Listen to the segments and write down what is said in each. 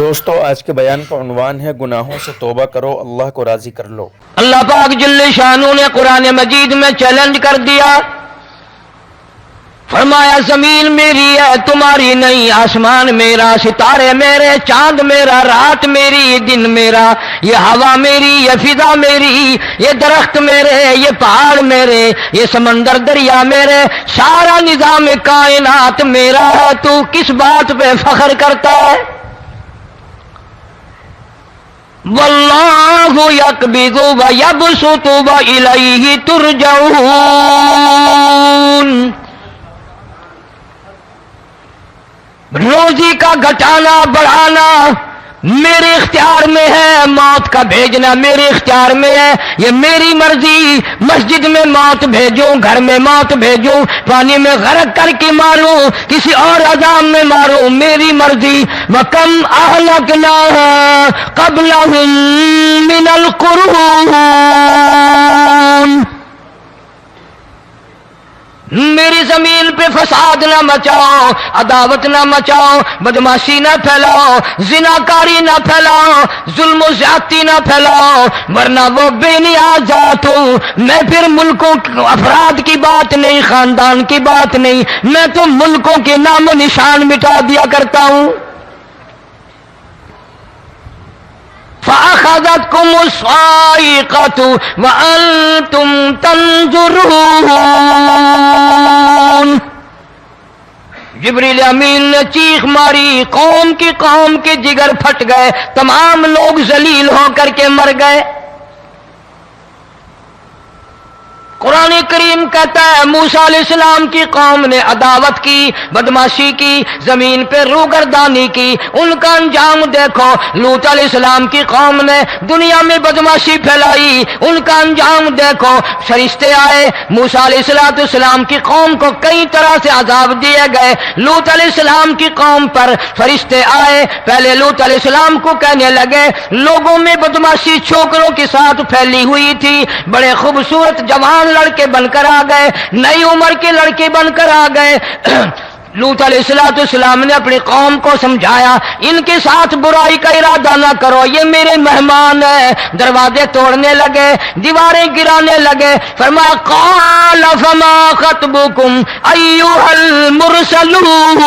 دوستو آج کے بیان کا عنوان ہے گناہوں سے توبہ کرو، اللہ کو راضی کر لو۔ اللہ پاک جل شانہ نے قرآن مجید میں چیلنج کر دیا، فرمایا زمین میری ہے تمہاری نہیں، آسمان میرا، ستارے میرے، چاند میرا، رات میری، دن میرا، یہ ہوا میری، یہ فضا میری، یہ درخت میرے، یہ پہاڑ میرے، یہ سمندر دریا میرے، سارا نظام کائنات میرا ہے، تو کس بات پہ فخر کرتا ہے؟ واللہ یقبض ویبسط والیہ ترجعون۔ روزی کا گھٹانا بڑھانا میرے اختیار میں ہے، موت کا بھیجنا میرے اختیار میں ہے، یہ میری مرضی۔ مسجد میں موت بھیجوں، گھر میں موت بھیجوں، پانی میں غرق کر کے ماروں، کسی اور عذاب میں ماروں، میری مرضی۔ وَكَمْ أَهْلَكْنَا قَبْلَهُمْ مِنَ الْقُرُونِ۔ میری زمین پہ فساد نہ مچاؤ، عداوت نہ مچاؤ، بدماشی نہ پھیلاؤ، زناکاری نہ پھیلاؤ، ظلم و زیادتی نہ پھیلاؤ، ورنہ وہ بے نیاز ذات ہوں۔ میں پھر ملکوں افراد کی بات نہیں، خاندان کی بات نہیں، میں تو ملکوں کے نام و نشان مٹا دیا کرتا ہوں۔ فَأَخَذَتْكُمُ الصَّاعِقَةُ وَأَنْتُمْ تَنْظُرُونَ۔ جبریل امین نے چیخ ماری، قوم کے جگر پھٹ گئے، تمام لوگ ذلیل ہو کر کے مر گئے۔ قرآن کریم کہتا ہے موسیٰ علیہ السلام کی قوم نے عداوت کی، بدماشی کی، زمین پہ روگردانی کی، ان کا انجام دیکھو۔ لوط علیہ السلام کی قوم نے دنیا میں بدماشی پھیلائی، ان کا انجام دیکھو۔ فرشتے آئے، موسیٰ علیہ السلام کی قوم کو کئی طرح سے عذاب دیے گئے۔ لوط علیہ السلام کی قوم پر فرشتے آئے، پہلے لوط علیہ السلام کو کہنے لگے، لوگوں میں بدماشی چھوکروں کے ساتھ پھیلی ہوئی تھی، بڑے خوبصورت جوان لڑکے بن کر آ گئے، نئی عمر کے لڑکے بن کر آ گئے۔ لوط علیہ السلام نے اپنی قوم کو سمجھایا، ان کے ساتھ برائی کا ارادہ نہ کرو، یہ میرے مہمان ہیں۔ دروازے توڑنے لگے، دیواریں گرانے لگے، فرمایا قال فما خطبکم ایھا المرسلون۔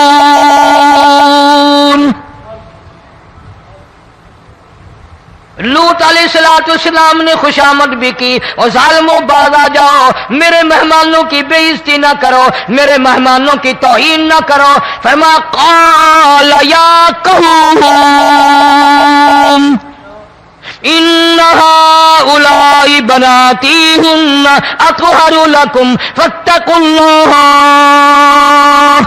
لوط علیہ السلام نے خوشامد بھی کی، اور ظالموں باز آ جاؤ، میرے مہمانوں کی بے عزتی نہ کرو، میرے مہمانوں کی توہین نہ کرو۔ فرمایا قال یا قوم ان هؤلاء بناتی ہن اطہر لکم فاتقوا اللہ۔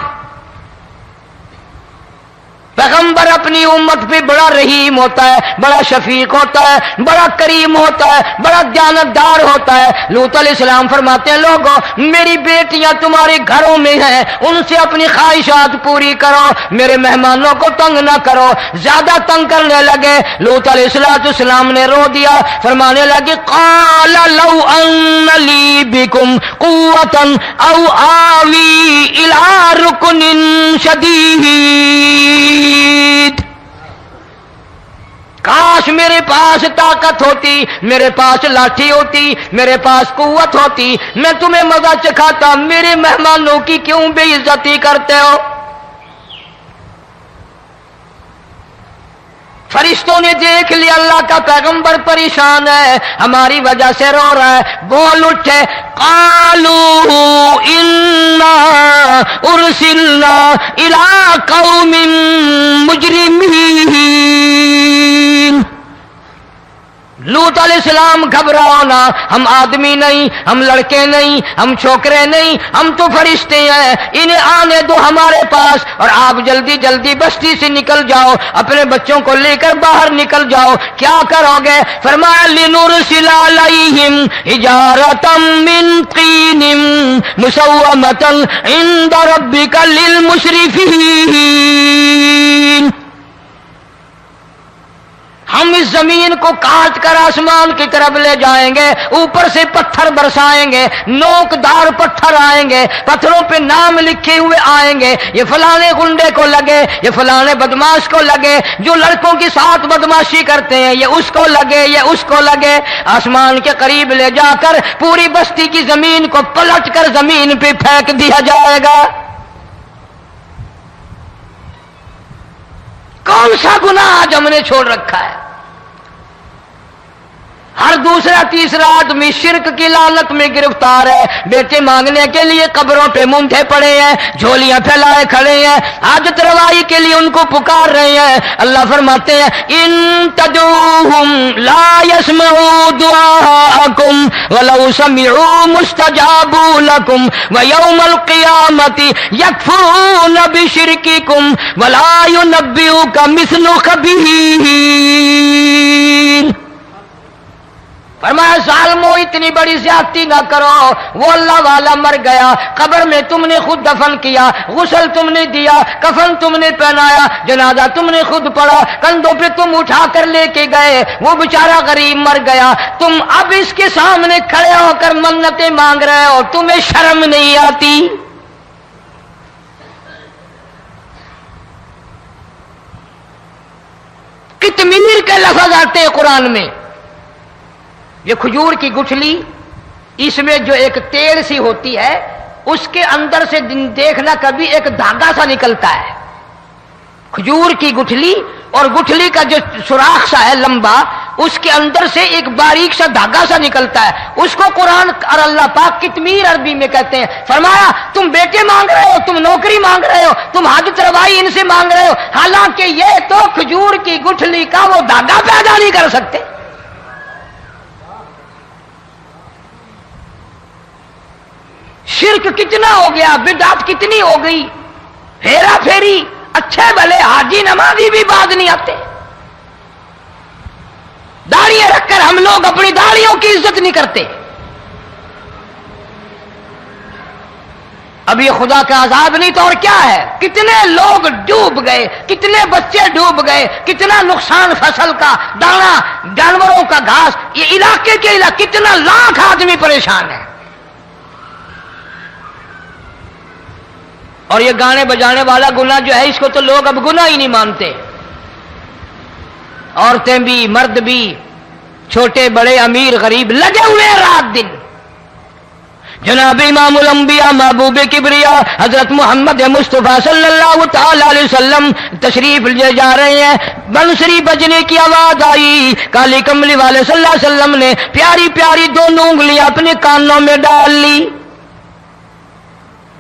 پیغمبر اپنی امت پہ بڑا رحیم ہوتا ہے، بڑا شفیق ہوتا ہے، بڑا کریم ہوتا ہے، بڑا دیانتدار ہوتا ہے۔ لوط علیہ السلام فرماتے ہیں لوگوں میری بیٹیاں تمہارے گھروں میں ہیں، ان سے اپنی خواہشات پوری کرو، میرے مہمانوں کو تنگ نہ کرو۔ زیادہ تنگ کرنے لگے، لوط علیہ السلام نے رو دیا، فرمانے لگے قال لو ان لی بکم قوة او آوی الی رکن شدید۔ کاش میرے پاس طاقت ہوتی، میرے پاس لاٹھی ہوتی، میرے پاس قوت ہوتی، میں تمہیں مزہ چکھاتا، میرے مہمانوں کی کیوں بے عزتی کرتے ہو؟ فرشتوں نے دیکھ لیا اللہ کا پیغمبر پریشان ہے، ہماری وجہ سے رو رہا ہے، بول اٹھے قالوا انا ارسلنا الی قوم مجرمین۔ لوط علیہ السلام گھبراؤ نہ، ہم آدمی نہیں، ہم لڑکے نہیں، ہم چھوکرے نہیں، ہم تو فرشتے ہیں، انہیں آنے دو ہمارے پاس، اور آپ جلدی جلدی بستی سے نکل جاؤ، اپنے بچوں کو لے کر باہر نکل جاؤ۔ کیا کرو گے؟ فرمایا لنرسل علیہم حجارۃ من طین مسومۃ عند ربک للمسرفین۔ ہم ہم اس زمین کو کاٹ کر آسمان کی طرف لے جائیں گے، اوپر سے پتھر برسائیں گے، نوکدار پتھر آئیں گے، پتھروں پہ نام لکھے ہوئے آئیں گے، یہ فلانے گنڈے کو لگے، یہ فلانے بدماش کو لگے، جو لڑکوں کے ساتھ بدماشی کرتے ہیں یہ اس کو لگے، یہ اس کو لگے۔ آسمان کے قریب لے جا کر پوری بستی کی زمین کو پلٹ کر زمین پہ پھینک دیا جائے گا۔ کون سا گناہ آج ہم نے چھوڑ رکھا ہے؟ ہر دوسرا تیسرا آدمی شرک کی لعنت میں گرفتار ہے، بیٹے مانگنے کے لیے قبروں پہ مونڈھے پڑے ہیں، جھولیاں پھیلائے کھڑے ہیں، حاجت روائی کے لیے ان کو پکار رہے ہیں۔ اللہ فرماتے ہیں ان تدعوہم لا يسمعوا دعاءکم ولو سمعوا مستجابوا لکم ویوم القیامت یکفرون بشرککم ولا ینبئک مثل خبیر۔ فرمایا ظالمو اتنی بڑی زیادتی نہ کرو، وہ اللہ والا مر گیا، قبر میں تم نے خود دفن کیا، غسل تم نے دیا، کفن تم نے پہنایا، جنازہ تم نے خود پڑھا، کندھوں پہ تم اٹھا کر لے کے گئے، وہ بیچارہ غریب مر گیا، تم اب اس کے سامنے کھڑے ہو کر منتیں مانگ رہے ہو، تمہیں شرم نہیں آتی؟ قطمیر کے لفظ آتے ہیں قرآن میں۔ یہ کھجور کی گٹھلی، اس میں جو ایک تیل سی ہوتی ہے، اس کے اندر سے دیکھنا کبھی ایک دھاگا سا نکلتا ہے۔ کھجور کی گٹھلی اور گٹھلی کا جو سوراخ سا ہے لمبا، اس کے اندر سے ایک باریک سا دھاگا سا نکلتا ہے، اس کو قرآن اور اللہ پاک قطمیر عربی میں کہتے ہیں۔ فرمایا تم بیٹے مانگ رہے ہو، تم نوکری مانگ رہے ہو، تم حاجت روائی ان سے مانگ رہے ہو، حالانکہ یہ تو کھجور کی گٹھلی کا وہ دھاگا پیدا نہیں کر سکتے۔ شرک کتنا ہو گیا، بدعت کتنی ہو گئی، ہیرا پھیری، اچھے بھلے حاجی نمازی بھی بعد نہیں آتے۔ داڑیاں رکھ کر ہم لوگ اپنی داڑیوں کی عزت نہیں کرتے۔ اب یہ خدا کا عذاب نہیں تو اور کیا ہے؟ کتنے لوگ ڈوب گئے، کتنے بچے ڈوب گئے، کتنا نقصان فصل کا، دانا، جانوروں کا گھاس، یہ علاقے کے علاقے کتنا لاکھ آدمی پریشان ہے۔ اور یہ گانے بجانے والا گناہ جو ہے، اس کو تو لوگ اب گناہ ہی نہیں مانتے۔ عورتیں بھی، مرد بھی، چھوٹے بڑے، امیر غریب، لگے ہوئے ہیں رات دن۔ جناب امام الانبیاء محبوب کبریا حضرت محمد مصطفیٰ صلی اللہ تعالی علیہ وسلم تشریف لے جا رہے ہیں، بنسری بجنے کی آواز آئی، کالی کملی والے صلی اللہ علیہ وسلم نے پیاری پیاری دونوں انگلیاں اپنے کانوں میں ڈال لی۔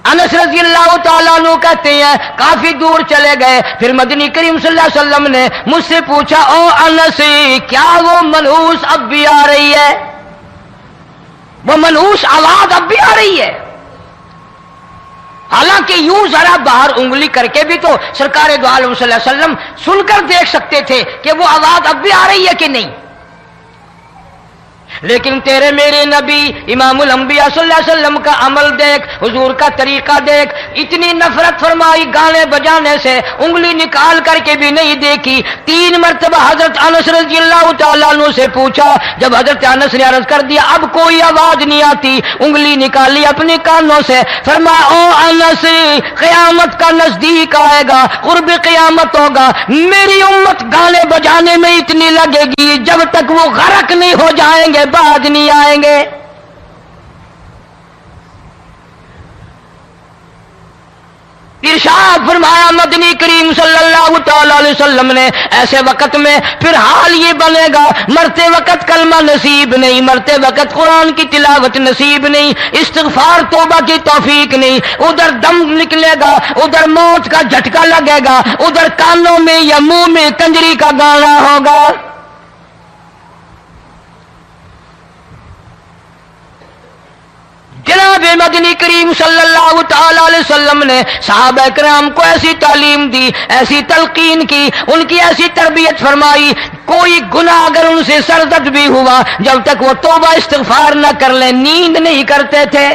انس رضی اللہ تعالیٰ عنہ کہتے ہیں کافی دور چلے گئے، پھر مدنی کریم صلی اللہ علیہ وسلم نے مجھ سے پوچھا او انس، کیا وہ منحوس اب بھی آ رہی ہے؟ وہ منحوس آواز اب بھی آ رہی ہے؟ حالانکہ یوں ذرا باہر انگلی کر کے بھی تو سرکار دو عالم صلی اللہ علیہ وسلم سن کر دیکھ سکتے تھے کہ وہ آواز اب بھی آ رہی ہے کہ نہیں۔ لیکن تیرے میرے نبی امام الانبیاء صلی اللہ علیہ وسلم کا عمل دیکھ، حضور کا طریقہ دیکھ، اتنی نفرت فرمائی گانے بجانے سے، انگلی نکال کر کے بھی نہیں دیکھی۔ 3 مرتبہ حضرت انس رضی اللہ تعالیٰ عنہ سے پوچھا، جب حضرت انس نے عرض کر دیا اب کوئی آواز نہیں آتی، انگلی نکالی اپنے کانوں سے، فرمایا او انس، قیامت کا نزدیک آئے گا، قرب قیامت ہوگا، میری امت گانے بجانے میں اتنی لگے گی جب تک وہ غرق نہیں ہو جائیں گے بعد نہیں آئیں گے۔ ارشاد فرمایا مدنی کریم صلی اللہ تعالی علیہ وسلم نے ایسے وقت میں پھر حال یہ بنے گا، مرتے وقت کلمہ نصیب نہیں، مرتے وقت قرآن کی تلاوت نصیب نہیں، استغفار توبہ کی توفیق نہیں، ادھر دم نکلے گا، ادھر موت کا جھٹکا لگے گا، ادھر کانوں میں یا منہ میں کنجری کا گانا ہوگا۔ جناب مدنی کریم صلی اللہ تعالی علیہ وسلم نے صحابہ کرام کو ایسی تعلیم دی، ایسی تلقین کی، ان کی ایسی تربیت فرمائی، کوئی گناہ اگر ان سے سرزد بھی ہوا جب تک وہ توبہ استغفار نہ کر لیں نیند نہیں کرتے تھے۔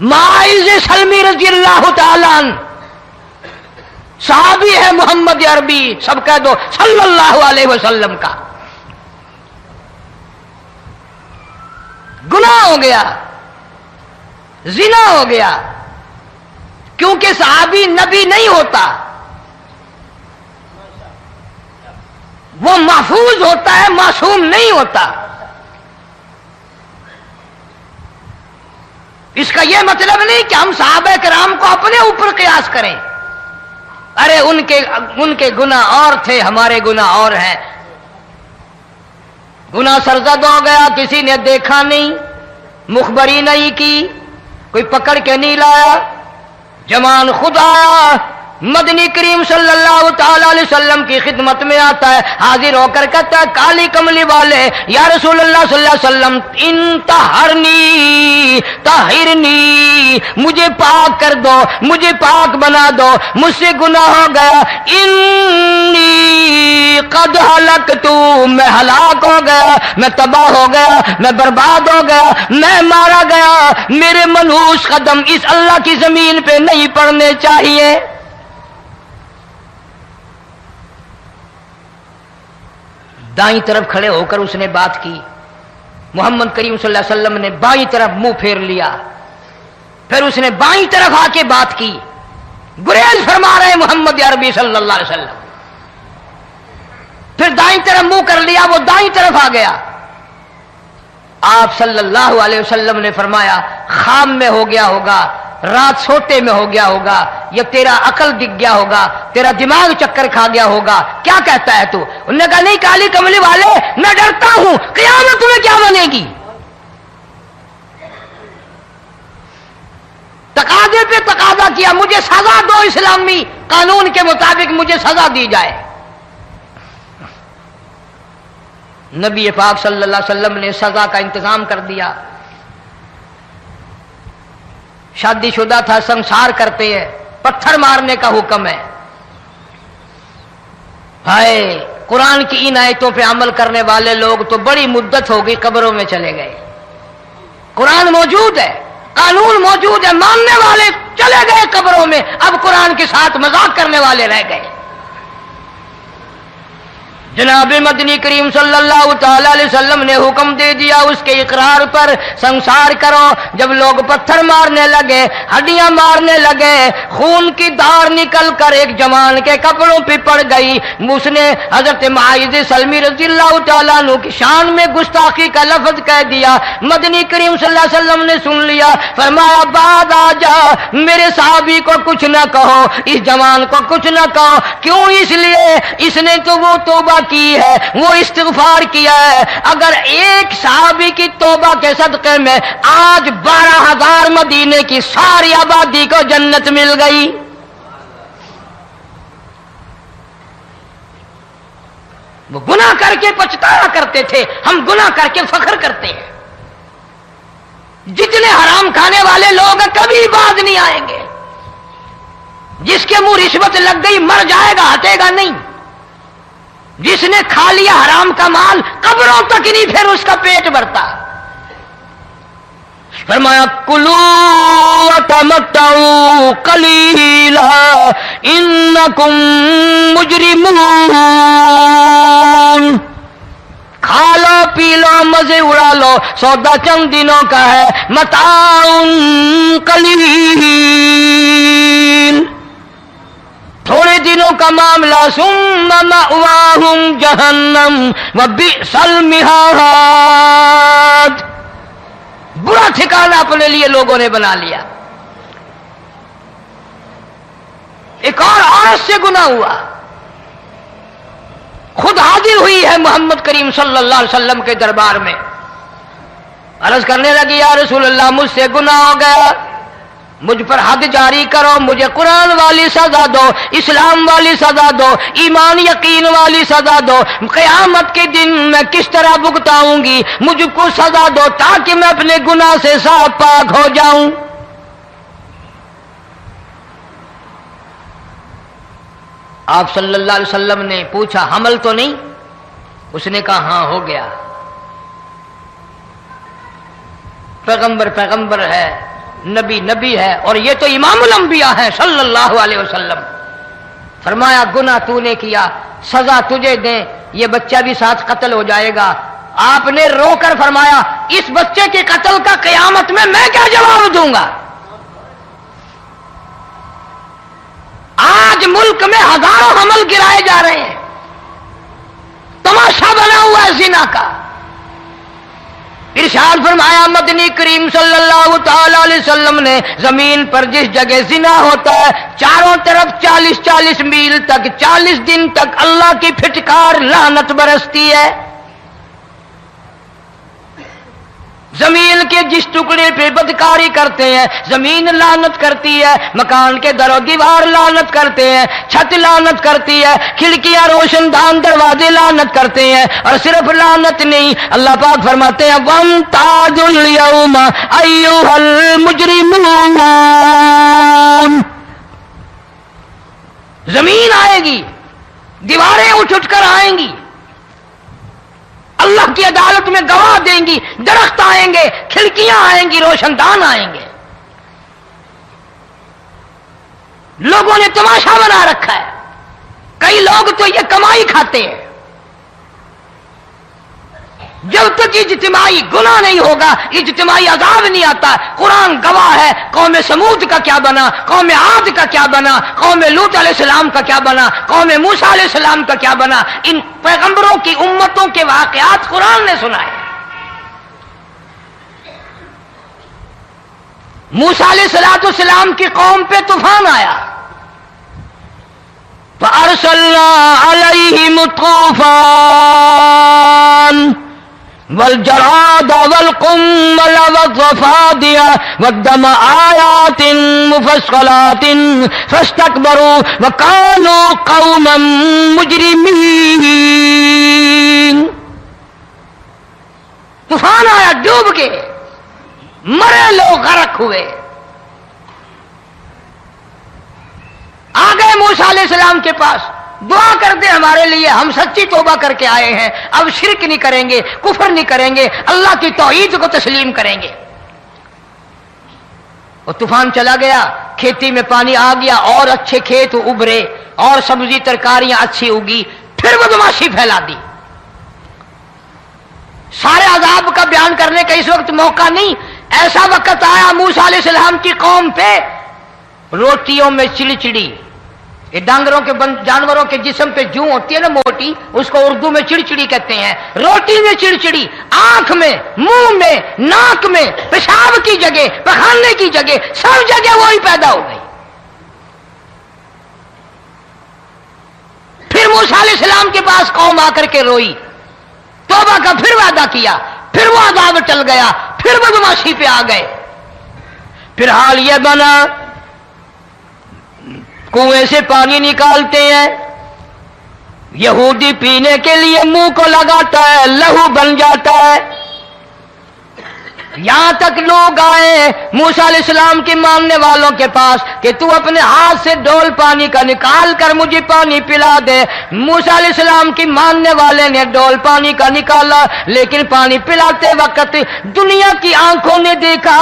معاذ سلمی رضی اللہ تعالیٰ عنہ صحابی ہے محمد عربی، سب کہہ دو صلی اللہ علیہ وسلم کا، گناہ ہو گیا، زنا ہو گیا، کیونکہ صحابی نبی نہیں ہوتا، وہ محفوظ ہوتا ہے، معصوم نہیں ہوتا۔ اس کا یہ مطلب نہیں کہ ہم صحابہ کرام کو اپنے اوپر قیاس کریں، ارے ان کے گناہ اور تھے، ہمارے گناہ اور ہیں۔ گناہ سرزد ہو گیا، کسی نے دیکھا نہیں، مخبری نہیں کی، کوئی پکڑ کے نہیں لایا، جوان خود آیا، مدنی کریم صلی اللہ تعالی علیہ وسلم کی خدمت میں آتا ہے، حاضر ہو کر کہتا ہے کالی کملی والے یا رسول اللہ صلی اللہ علیہ وسلم انطہرنی طہرنی، مجھے پاک کر دو، مجھے پاک بنا دو، مجھ سے گناہ ہو گیا، انی قد ہلکت، میں ہلاک ہو گیا، میں تباہ ہو گیا، میں برباد ہو گیا، میں مارا گیا، میرے منحوس قدم اس اللہ کی زمین پہ نہیں پڑنے چاہیے۔ دائیں طرف کھڑے ہو کر اس نے بات کی، محمد کریم صلی اللہ علیہ وسلم نے بائیں طرف منہ پھیر لیا، پھر اس نے بائیں طرف آ کے بات کی، گریز فرما رہے محمد عربی صلی اللہ علیہ وسلم، پھر دائیں طرف منہ کر لیا، وہ دائیں طرف آ گیا۔ آپ صلی اللہ علیہ وسلم نے فرمایا خام میں ہو گیا ہوگا، رات سوتے میں ہو گیا ہوگا، یا تیرا عقل دکھ گیا ہوگا، تیرا دماغ چکر کھا گیا ہوگا، کیا کہتا ہے تو؟ انہوں نے کہا نہیں کالی کملی والے، میں ڈرتا ہوں قیامت تمہیں کیا بنے گی۔ تقاضے پہ تقاضا کیا، مجھے سزا دو، اسلامی قانون کے مطابق مجھے سزا دی جائے۔ نبی پاک صلی اللہ علیہ وسلم نے سزا کا انتظام کر دیا۔ شادی شدہ تھا، سنسار کرتے ہیں، پتھر مارنے کا حکم ہے۔ ہائے، قرآن کی ان آیتوں پہ عمل کرنے والے لوگ تو بڑی مدت ہو گئی قبروں میں چلے گئے۔ قرآن موجود ہے، قانون موجود ہے، ماننے والے چلے گئے قبروں میں، اب قرآن کے ساتھ مذاق کرنے والے رہ گئے۔ جناب مدنی کریم صلی اللہ تعالی علیہ وسلم نے حکم دے دیا اس کے اقرار پر سنسار کرو۔ جب لوگ پتھر مارنے لگے، ہڈیاں مارنے لگے، خون کی دھار نکل کر ایک جوان کے کپڑوں پہ پڑ گئی، اس نے حضرت معاذ سلمی رضی اللہ تعالیٰ عنہ کی شان میں گستاخی کا لفظ کہہ دیا۔ مدنی کریم صلی اللہ علیہ وسلم نے سن لیا، فرمایا بعد آ جا، میرے صحابی کو کچھ نہ کہو، اس جوان کو کچھ نہ کہو۔ کیوں؟ اس لیے اس نے تو وہ توبہ کی ہے، وہ استغفار کیا ہے۔ اگر ایک صحابی کی توبہ کے صدقے میں آج 12,000 مدینے کی ساری آبادی کو جنت مل گئی۔ وہ گناہ کر کے پچھتایا کرتے تھے، ہم گناہ کر کے فخر کرتے ہیں۔ جتنے حرام کھانے والے لوگ کبھی باز نہیں آئیں گے۔ جس کے منہ رشوت لگ گئی مر جائے گا، ہٹے گا نہیں۔ جس نے کھا لیا حرام کا مال قبروں تک نہیں پھر اس کا پیٹ بھرتا۔ فرمایا کلو وتمتعوا قلیلا انکم مجرمون، کھا لو پی لو مزے اڑا لو، سودا چند دنوں کا ہے، متاع قلیل، تھوڑے دنوں کا معاملہ، ثم مأواہم جہنم وبئس المہاد، برا ٹھکانہ اپنے لیے لوگوں نے بنا لیا۔ ایک اور عورت سے گناہ ہوا، خود حاضر ہوئی ہے محمد کریم صلی اللہ علیہ وسلم کے دربار میں، عرض کرنے لگی یا رسول اللہ مجھ سے گناہ ہو گیا، مجھ پر حد جاری کرو، مجھے قرآن والی سزا دو، اسلام والی سزا دو، ایمان یقین والی سزا دو، قیامت کے دن میں کس طرح بھگتاؤں گی، مجھ کو سزا دو تاکہ میں اپنے گناہ سے صاف پاک ہو جاؤں۔ آپ صلی اللہ علیہ وسلم نے پوچھا حمل تو نہیں؟ اس نے کہا ہاں ہو گیا۔ پیغمبر ہے، نبی ہے، اور یہ تو امام الانبیاء ہیں صلی اللہ علیہ وسلم۔ فرمایا گناہ تو نے کیا، سزا تجھے دیں، یہ بچہ بھی ساتھ قتل ہو جائے گا۔ آپ نے رو کر فرمایا اس بچے کے قتل کا قیامت میں کیا جواب دوں گا؟ آج ملک میں ہزاروں حمل گرائے جا رہے ہیں، تماشا بنا ہوا ہے زنا کا۔ ارشاد فرمایا مدنی کریم صلی اللہ تعالی علیہ وسلم نے زمین پر جس جگہ زنا ہوتا ہے چاروں طرف 40 میل تک 40 دن تک اللہ کی پھٹکار لعنت برستی ہے۔ زمین کے جس ٹکڑے پہ بدکاری کرتے ہیں زمین لعنت کرتی ہے، مکان کے در و دیوار لعنت کرتے ہیں، چھت لعنت کرتی ہے، کھڑکیاں روشن دان دروازے لعنت کرتے ہیں، اور صرف لعنت نہیں، اللہ پاک فرماتے ہیں وَامْتَازُوا الْيَوْمَ أَيُّهَا الْمُجْرِمُونَ۔ زمین آئے گی، دیواریں اٹھ کر آئیں گی، اللہ کی عدالت میں گواہ دیں گی، درخت آئیں گے، کھڑکیاں آئیں گی، روشن دان آئیں گے۔ لوگوں نے تماشا بنا رکھا ہے، کئی لوگ تو یہ کمائی کھاتے ہیں۔ جب تک اجتماعی گناہ نہیں ہوگا اجتماعی عذاب نہیں آتا۔ قرآن گواہ ہے، قوم سمود کا کیا بنا، قوم عاد کا کیا بنا، قوم لوط علیہ السلام کا کیا بنا، قوم موسیٰ علیہ السلام کا کیا بنا۔ ان پیغمبروں کی امتوں کے واقعات قرآن نے سنائے۔ موسیٰ علیہ السلام کی قوم پہ طوفان آیا، فَأَرْسَلْنَا عَلَيْهِمُ الطُّوفَانَ وَالْجَرَادَ وَالْقُمَّلَ وَالضَّفَادِعَ وَالدَّمَ آيَاتٍ مُفَصَّلَاتٍ فَاسْتَكْبَرُوا وَكَانُوا قَوْمًا مُجْرِمِينَ۔ طوفان آیا، ڈوب گئے، مرے لوگ، غرق ہوئے۔ آ گئے موسیٰ علیہ السلام کے پاس، دعا کر دے ہمارے لیے، ہم سچی توبہ کر کے آئے ہیں، اب شرک نہیں کریں گے، کفر نہیں کریں گے، اللہ کی توحید کو تسلیم کریں گے۔ اور طوفان چلا گیا، کھیتی میں پانی آ گیا، اور اچھے کھیت ابھرے، اور سبزی ترکاریاں اچھی اگی، پھر بدماشی پھیلا دی۔ سارے عذاب کا بیان کرنے کا اس وقت موقع نہیں۔ ایسا وقت آیا موسیٰ علیہ السلام کی قوم پہ، روٹیوں میں چڑچڑی، یہ ڈانگروں کے جانوروں کے جسم پہ جوں ہوتی ہے نا موٹی، اس کو اردو میں چڑچڑی کہتے ہیں۔ روٹی میں چڑچڑی، آنکھ میں، منہ میں، ناک میں، پیشاب کی جگہ، پخانے کی جگہ، سب جگہ وہی پیدا ہو گئی۔ پھر موسیٰ علیہ السلام کے پاس قوم آ کر کے روئی، توبہ کا پھر وعدہ کیا، پھر وہ عذاب ٹل گیا، پھر بدماشی پہ آ گئے۔ پھر حال یہ بنا کنویں سے پانی نکالتے ہیں، یہودی پینے کے لیے منہ کو لگاتا ہے، لہو بن جاتا ہے۔ یہاں تک لوگ آئے موسیٰ علیہ السلام کی ماننے والوں کے پاس کہ تو اپنے ہاتھ سے ڈول پانی کا نکال کر مجھے پانی پلا دے۔ موسیٰ علیہ السلام کی ماننے والے نے ڈول پانی کا نکالا، لیکن پانی پلاتے وقت دنیا کی آنکھوں نے دیکھا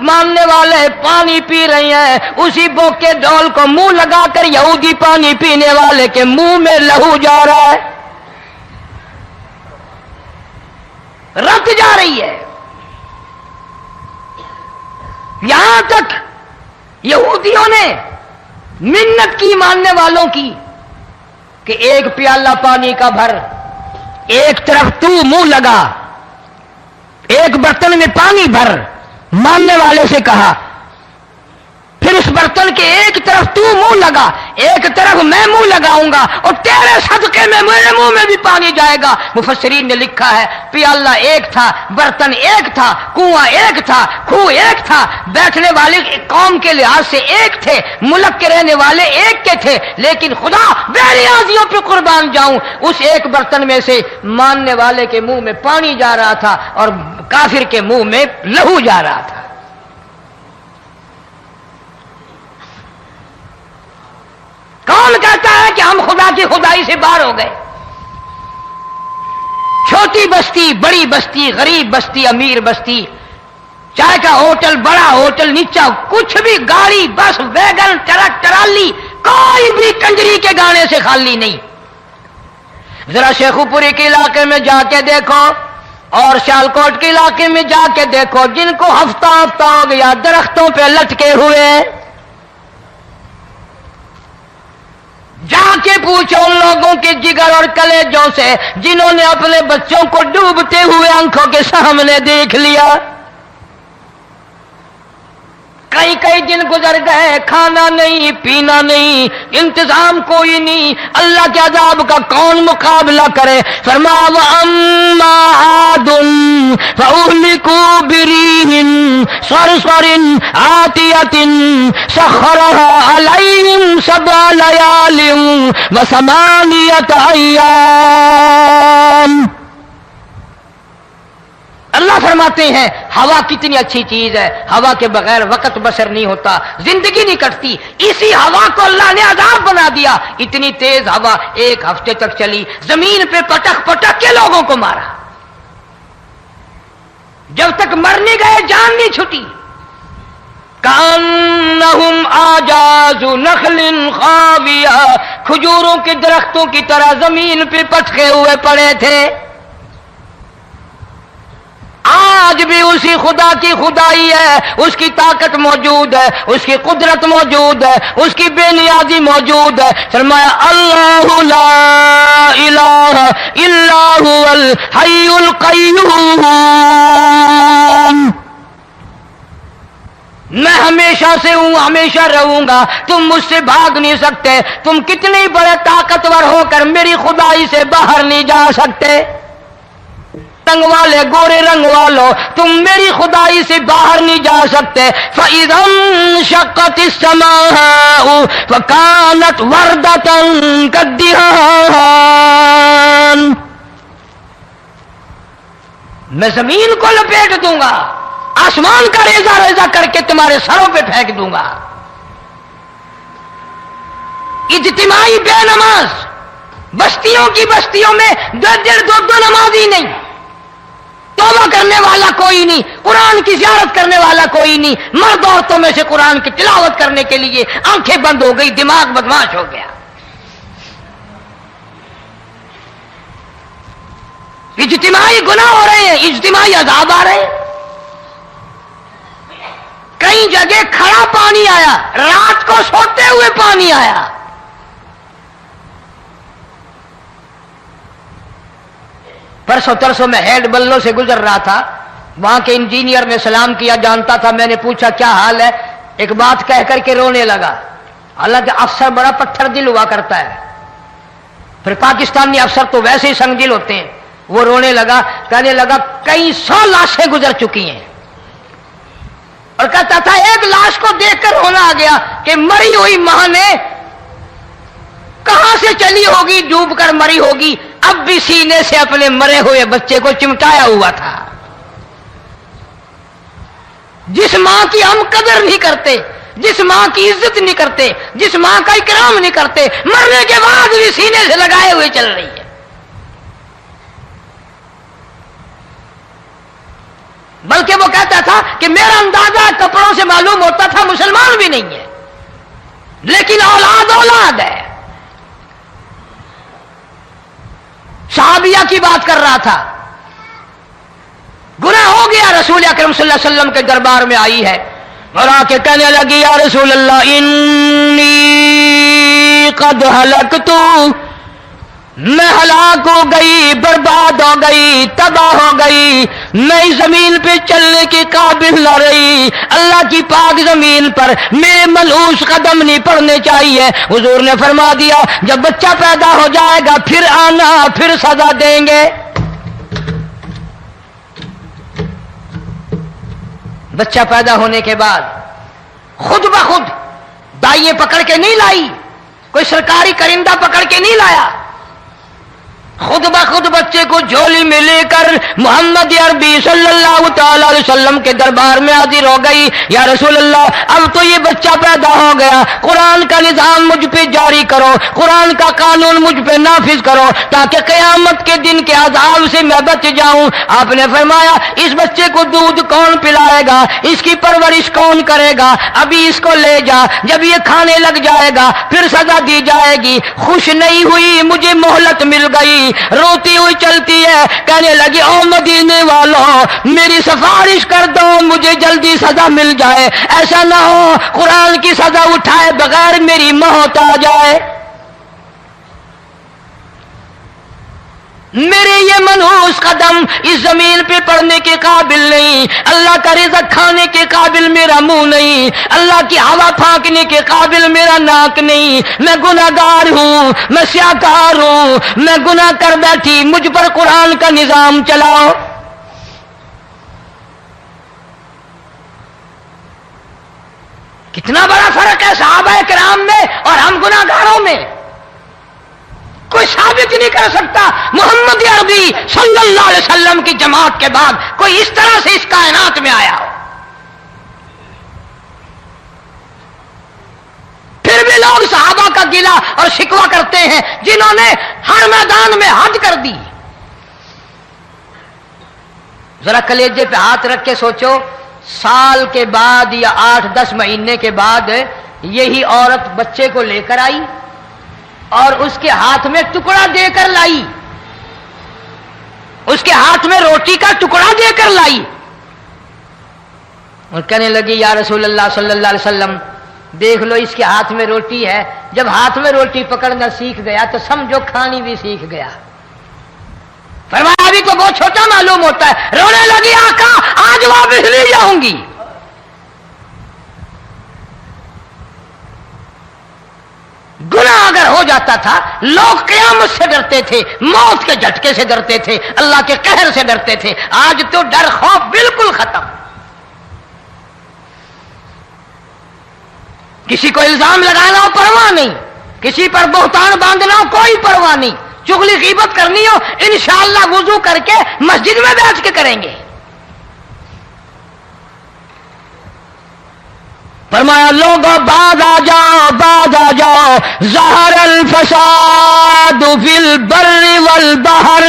ماننے والے پانی پی رہے ہیں، اسی بوک کے ڈول کو منہ لگا کر یہودی پانی پینے والے کے منہ میں لہو جا رہا ہے، رت جا رہی ہے۔ یہاں تک یہودیوں نے منت کی ماننے والوں کی کہ ایک پیالہ پانی کا بھر، ایک طرف تو منہ لگا، ایک برتن میں پانی بھر، ماننے والے سے کہا، پھر اس برتن کے ایک طرف تو منہ لگا، ایک طرف میں منہ لگاؤں گا، اور تیرے صدقے میں میرے منہ میں بھی پانی جائے گا۔ مفسرین نے لکھا ہے پیالہ ایک تھا، برتن ایک تھا، کنواں ایک تھا، کھو ایک تھا، بیٹھنے والے قوم کے لحاظ سے ایک تھے، ملک کے رہنے والے ایک کے تھے، لیکن خدا بے نیازیوں پہ قربان جاؤں، اس ایک برتن میں سے ماننے والے کے منہ میں پانی جا رہا تھا اور کافر کے منہ میں لہو جا رہا تھا۔ کون کہتا ہے کہ ہم خدا کی خدائی سے باہر ہو گئے؟ چھوٹی بستی، بڑی بستی، غریب بستی، امیر بستی، چائے کا ہوٹل، بڑا ہوٹل، نیچا کچھ بھی، گاڑی، بس، ویگن، ٹرک، ٹرالی، کوئی اجتماعی بھی کنجری کے گانے سے خالی نہیں. ذرا شیخو پوری کے علاقے میں جا کے دیکھو اور سیالکوٹ کے علاقے میں جا کے دیکھو جن کو ہفتہ ہفتہ ہو گیا درختوں پہ لٹکے ہوئے، جا کے پوچھو ان لوگوں کے جگر اور کلیجوں سے جنہوں نے اپنے بچوں کو ڈوبتے ہوئے آنکھوں کے سامنے دیکھ لیا. کئی کئی دن گزر گئے، کھانا نہیں پینا نہیں، انتظام کوئی نہیں، اللہ کے عذاب کا کون مقابلہ کرے؟ فرمایا وَأَمَّا عَادٌ فَأُهْلِكُوا بِرِيحٍ صَرْصَرٍ عَاتِيَةٍ سَخَّرَهَا عَلَيْهِمْ 7 لَيَالٍ و8 أَيَّامٍ. اللہ فرماتے ہیں ہوا کتنی اچھی چیز ہے، ہوا کے بغیر وقت بسر نہیں ہوتا، زندگی نہیں کٹتی. اسی ہوا کو اللہ نے عذاب بنا دیا. اتنی تیز ہوا 1 ہفتے تک چلی، زمین پہ پٹک پٹک کے لوگوں کو مارا، جب تک مر نہیں گئے جان نہیں چھٹی. کأنہم اعجاز نخل خاویہ، کھجوروں کے درختوں کی طرح زمین پہ پٹکے ہوئے پڑے تھے. آج بھی اسی خدا کی خدائی ہے، اس کی طاقت موجود ہے، اس کی قدرت موجود ہے، اس کی بے نیازی موجود ہے. فرمایا اللہ لا الہ الا هو الحی القیوم. میں ہمیشہ سے ہوں، ہمیشہ رہوں گا، تم مجھ سے بھاگ نہیں سکتے. تم کتنے بڑے طاقتور ہو کر میری خدائی سے باہر نہیں جا سکتے. رنگ والے، گورے رنگ والو، تم میری خدائی سے باہر نہیں جا سکتے. فَإِذَا انشَقَّتِ السَّمَاءُ فَكَانَتْ وَرْدَةً كَالدِّهَانِ. میں زمین کو لپیٹ دوں گا، آسمان کا ریزہ ریزہ کر کے تمہارے سروں پہ پھینک دوں گا. اجتماعی بے نماز، بستیوں کی بستیوں میں 2 نمازی نہیں، توبہ کرنے والا کوئی نہیں، قرآن کی زیارت کرنے والا کوئی نہیں. مرد عورتوں میں سے قرآن کی تلاوت کرنے کے لیے آنکھیں بند ہو گئی، دماغ بدماش ہو گیا. اجتماعی گناہ ہو رہے ہیں، اجتماعی عذاب آ رہے ہیں. کئی جگہ کھڑا پانی آیا، رات کو سوتے ہوئے پانی آیا. پرسوں ترسوں میں ہیڈ بلوں سے گزر رہا تھا، وہاں کے انجینئر نے سلام کیا، جانتا تھا. میں نے پوچھا کیا حال ہے؟ ایک بات کہہ کر کے رونے لگا. حالانکہ افسر بڑا پتھر دل ہوا کرتا ہے، پھر پاکستانی افسر تو ویسے ہی سنگ دل ہوتے ہیں. وہ رونے لگا، کہنے لگا کئی 100 لاشیں گزر چکی ہیں، اور کہتا تھا ایک لاش کو دیکھ کر رونا آ گیا کہ مری ہوئی ماں نے کہاں سے چلی ہوگی، ڈوب کر مری ہوگی، اب بھی سینے سے اپنے مرے ہوئے بچے کو چمٹایا ہوا تھا. جس ماں کی ہم قدر نہیں کرتے، جس ماں کی عزت نہیں کرتے، جس ماں کا اکرام نہیں کرتے، مرنے کے بعد بھی سینے سے لگائے ہوئے چل رہی ہے. بلکہ وہ کہتا تھا کہ میرا اندازہ کپڑوں سے معلوم ہوتا تھا مسلمان بھی نہیں ہے، لیکن اولاد اولاد ہے. صحابیہ کی بات کر رہا تھا، گناہ ہو گیا، رسول اکرم صلی اللہ علیہ وسلم کے دربار میں آئی ہے اور آ کے کہنے لگی یا رسول اللہ انی قد ہلکت، میں ہلاک ہو گئی، برباد ہو گئی، تباہ ہو گئی، میں اس زمین پہ چلنے کے قابل نہ رہی. اللہ کی پاک زمین پر میرے ملعوس قدم نہیں پڑنے چاہیے. حضور نے فرما دیا جب بچہ پیدا ہو جائے گا پھر آنا، پھر سزا دیں گے. بچہ پیدا ہونے کے بعد خود بخود دائیں پکڑ کے نہیں لائی، کوئی سرکاری کرندہ پکڑ کے نہیں لایا. خود بخود بچے کو جھولی میں لے کر محمد عربی صلی اللہ تعالی علیہ وسلم کے دربار میں حاضر ہو گئی. یا رسول اللہ اب تو یہ بچہ پیدا ہو گیا, قرآن کا نظام مجھ پہ جاری کرو, قرآن کا قانون مجھ پہ نافذ کرو تاکہ قیامت کے دن کے عذاب سے میں بچ جاؤں. آپ نے فرمایا اس بچے کو دودھ کون پلائے گا, اس کی پرورش کون کرے گا, ابھی اس کو لے جا, جب یہ کھانے لگ جائے گا پھر سزا دی جائے گی. خوش نہیں ہوئی, مجھے مہلت مل گئی, روتی ہوئی چلتی ہے, کہنے لگی او مدینے والوں میری سفارش کر دو, مجھے جلدی سزا مل جائے, ایسا نہ ہو قرآن کی سزا اٹھائے بغیر میری موت آ جائے. میرے یہ منحوس قدم اس زمین پہ پڑنے کے قابل نہیں, اللہ کا رزق کھانے کے قابل میرا منہ نہیں, اللہ کی ہوا پھانکنے کے قابل میرا ناک نہیں, میں گناہگار ہوں, میں سیاکار ہوں, میں گناہ کر بیٹھی, مجھ پر قرآن کا نظام چلاؤ. کتنا بڑا فرق ہے صحابہ کرام میں اور ہم گناہگاروں میں. کوئی ثابت نہیں کر سکتا محمد عربی صلی اللہ علیہ وسلم کی جماعت کے بعد کوئی اس طرح سے اس کائنات میں آیا ہو. پھر بھی لوگ صحابہ کا گلہ اور شکوہ کرتے ہیں جنہوں نے ہر میدان میں حد کر دی. ذرا کلیجے پہ ہاتھ رکھ کے سوچو, سال کے بعد یا 8-10 مہینے کے بعد یہی عورت بچے کو لے کر آئی اور اس کے ہاتھ میں ٹکڑا دے کر لائی, اس کے ہاتھ میں روٹی کا ٹکڑا دے کر لائی اور کہنے لگی یا رسول اللہ صلی اللہ علیہ وسلم دیکھ لو اس کے ہاتھ میں روٹی ہے. جب ہاتھ میں روٹی پکڑنا سیکھ گیا تو سمجھو کھانی بھی سیکھ گیا. فرمایا ابھی تو بہت چھوٹا معلوم ہوتا ہے. رونے لگی آقا آج واپس لے جاؤں گی. گناہ اگر ہو جاتا تھا لوگ قیامت سے ڈرتے تھے, موت کے جھٹکے سے ڈرتے تھے, اللہ کے قہر سے ڈرتے تھے. آج تو ڈر خوف بالکل ختم. کسی کو الزام لگانا ہو پرواہ نہیں, کسی پر بہتان باندھنا ہو کوئی پرواہ نہیں, چغلی غیبت کرنی ہو انشاءاللہ وضو کر کے مسجد میں بیٹھ کے کریں گے. فرمایا لوگوں بعد آ جاؤ ظہر الفساد فی البر والبحر.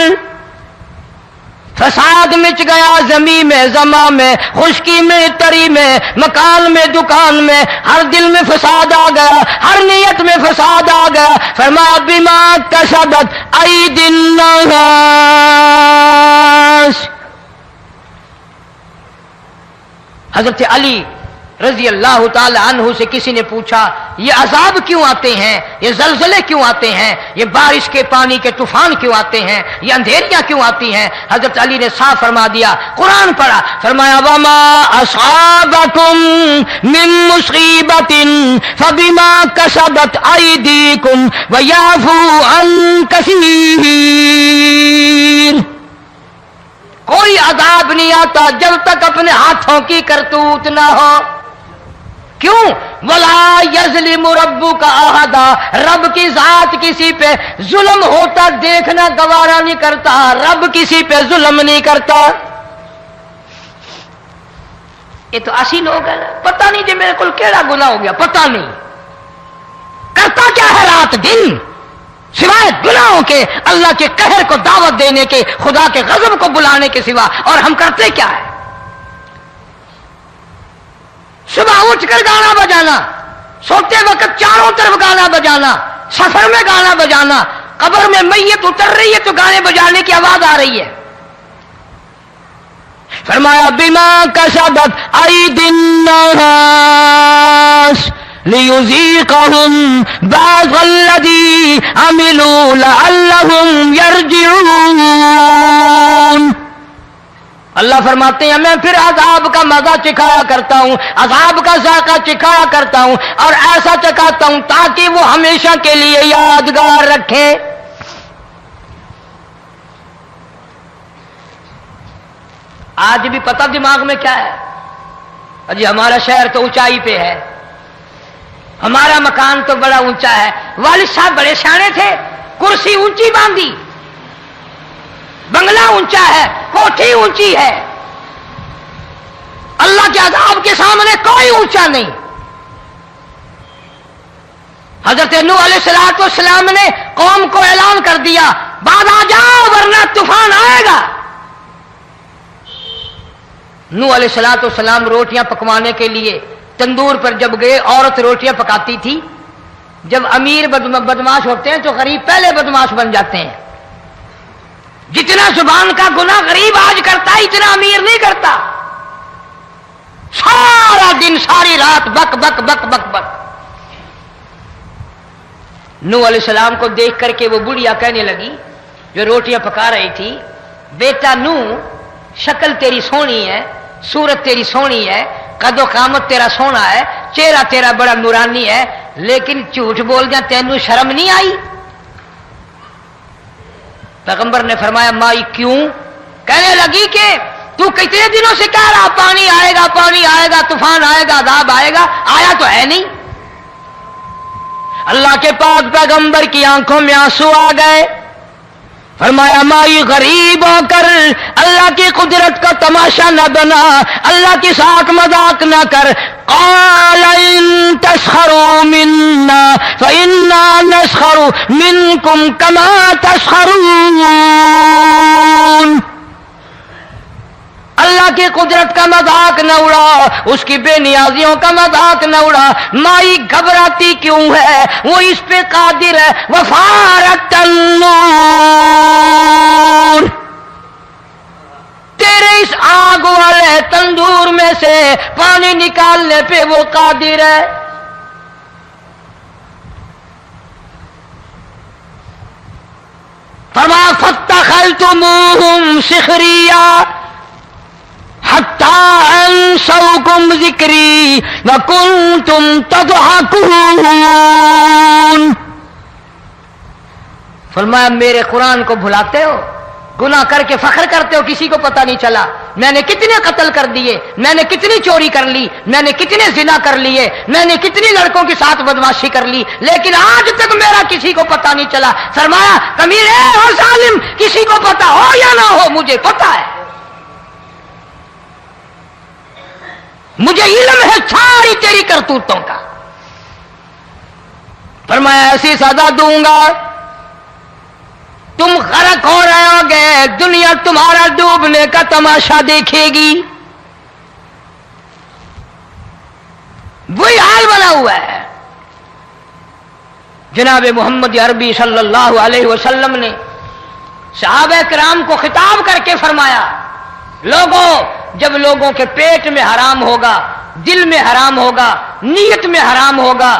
فساد مچ گیا زمین میں, زماں میں, خشکی میں, تری میں, مکان میں, دکان میں, ہر دل میں فساد آ گیا, ہر نیت میں فساد آ گیا. فرمایا بما کسبت ایدی الناس. حضرت علی رضی اللہ تعالی عنہ سے کسی نے پوچھا یہ عذاب کیوں آتے ہیں, یہ زلزلے کیوں آتے ہیں, یہ بارش کے پانی کے طوفان کیوں آتے ہیں, یہ اندھیریاں کیوں آتی ہیں؟ حضرت علی نے صاف فرما دیا, قرآن پڑھا, فرمایا وما اصابکم من مصیبت فبما کسبت ایدیکم ویعفو عن کثیر. کوئی عذاب نہیں آتا جب تک اپنے ہاتھوں کی کرتوت نہ ہو. کیوں؟ ولا یظلم ربک احدا, رب کی ذات کسی پہ ظلم ہوتا دیکھنا گوارا نہیں کرتا, رب کسی پہ ظلم نہیں کرتا. یہ تو اسی لوگ ہیں, پتہ نہیں جی میرے کو کیڑا گناہ ہو گیا, پتہ نہیں کرتا کیا ہے رات دن سوائے گناہوں کے, اللہ کے قہر کو دعوت دینے کے, خدا کے غضب کو بلانے کے سوا. اور ہم کرتے کیا ہے؟ صبح اٹھ کر گانا بجانا, سوتے وقت چاروں طرف گانا بجانا, سفر میں گانا بجانا, قبر میں میت اتر رہی ہے تو گانے بجانے کی آواز آ رہی ہے. فرمایا بما کسبت ایدی الناس لیذیقہم بعض الذی عملوا لعلہم یرجعون. اللہ فرماتے ہیں میں پھر عذاب کا مزہ چکھایا کرتا ہوں, عذاب کا ذائقہ چکھایا کرتا ہوں, اور ایسا چکھاتا ہوں تاکہ وہ ہمیشہ کے لیے یادگار رکھے. آج بھی پتہ دماغ میں کیا ہے؟ جی ہمارا شہر تو اونچائی پہ ہے, ہمارا مکان تو بڑا اونچا ہے. والد صاحب بڑے سیانے تھے, کرسی اونچی باندھی, بنگلہ اونچا ہے، کوٹھی اونچی ہے، اللہ کے عذاب کے سامنے کوئی اونچا نہیں۔ حضرت نوح علیہ السلام نے قوم کو اعلان کر دیا، بعد آ جاؤ ورنہ طوفان آئے گا۔ نوح علیہ السلام روٹیاں پکوانے کے لیے تندور پر جب گئے، عورت روٹیاں پکاتی تھی۔ جب امیر بدماش ہوتے ہیں تو غریب پہلے بدماش بن جاتے ہیں۔ جتنا زبان کا گناہ غریب آج کرتا ہے اتنا امیر نہیں کرتا۔ سارا دن ساری رات بک بک بک بک بک۔ نوح علیہ السلام کو دیکھ کر کے وہ بڑھیا کہنے لگی جو روٹیاں پکا رہی تھی، بیٹا نوح، شکل تیری سونی ہے، صورت تیری سونی ہے، قد و قامت تیرا سونا ہے، چہرہ تیرا بڑا نورانی ہے، لیکن جھوٹ بول جا تینوں شرم نہیں آئی؟ پیغمبر نے فرمایا مائی کیوں؟ کہنے لگی کہ تو کتنے دنوں سے کہہ رہا پانی آئے گا، پانی آئے گا، طوفان آئے گا، عذاب آئے گا، آیا تو ہے نہیں۔ اللہ کے پاک پیغمبر کی آنکھوں میں آنسو آ گئے۔ فرمایا مائی غریب ہو کر اللہ کی قدرت کا تماشا نہ بنا، اللہ کے ساتھ مذاق نہ کر۔ قال ان تسخروا منا فإنا نسخر منكم كما تسخرون۔ اللہ کی قدرت کا مذاق نہ اڑا، اس کی بے نیازیوں کا مذاق نہ اڑا۔ مائی گھبراتی کیوں ہے؟ وہ اس پہ قادر ہے۔ وفارت النور، تیرے اس آگ والے تندور میں سے پانی نکالنے پہ وہ قادر ہے۔ فرما فاتخذتموہم سخریا حتی انسوکم ذکری وکنتم تضحکون۔ فرمایا میرے قرآن کو بھلاتے ہو، گناہ کر کے فخر کرتے ہو، کسی کو پتہ نہیں چلا میں نے کتنے قتل کر دیے، میں نے کتنی چوری کر لی، میں نے کتنے زنا کر لیے، میں نے کتنی لڑکوں کے ساتھ بدماشی کر لی، لیکن آج تک میرا کسی کو پتہ نہیں چلا۔ فرمایا کمینے اور ظالم، کسی کو پتہ ہو یا نہ ہو مجھے پتہ ہے، مجھے علم ہے ساری تیری کرتوتوں کا۔ فرمایا ایسی سزا دوں گا تم غرق ہو رہے ہو گے، دنیا تمہارا ڈوبنے کا تماشا دیکھے گی۔ وہی حال بنا ہوا ہے۔ جناب محمد عربی صلی اللہ علیہ وسلم نے صحابہ کرام کو خطاب کر کے فرمایا، لوگوں جب لوگوں کے پیٹ میں حرام ہوگا، دل میں حرام ہوگا، نیت میں حرام ہوگا،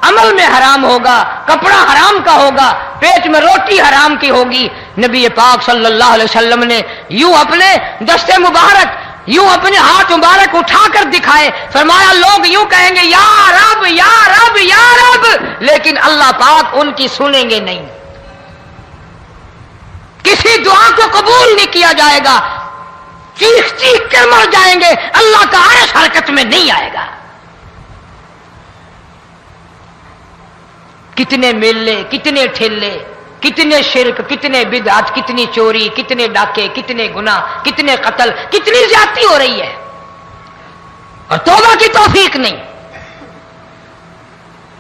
عمل میں حرام ہوگا، کپڑا حرام کا ہوگا، پیٹ میں روٹی حرام کی ہوگی، نبی پاک صلی اللہ علیہ وسلم نے یوں اپنے دستے مبارک، یوں اپنے ہاتھ مبارک اٹھا کر دکھائے، فرمایا لوگ یوں کہیں گے یا رب یا رب یا رب، لیکن اللہ پاک ان کی سنیں گے نہیں، کسی دعا کو قبول نہیں کیا جائے گا، چیخ چیخ کر مر جائیں گے، اللہ کا عرش حرکت میں نہیں آئے گا۔ کتنے میلے، کتنے ٹھیلے، کتنے شرک، کتنے بدعت، کتنی چوری، کتنے ڈاکے، کتنے گناہ، کتنے قتل، کتنی زیادتی ہو رہی ہے اور توبہ کی توفیق نہیں۔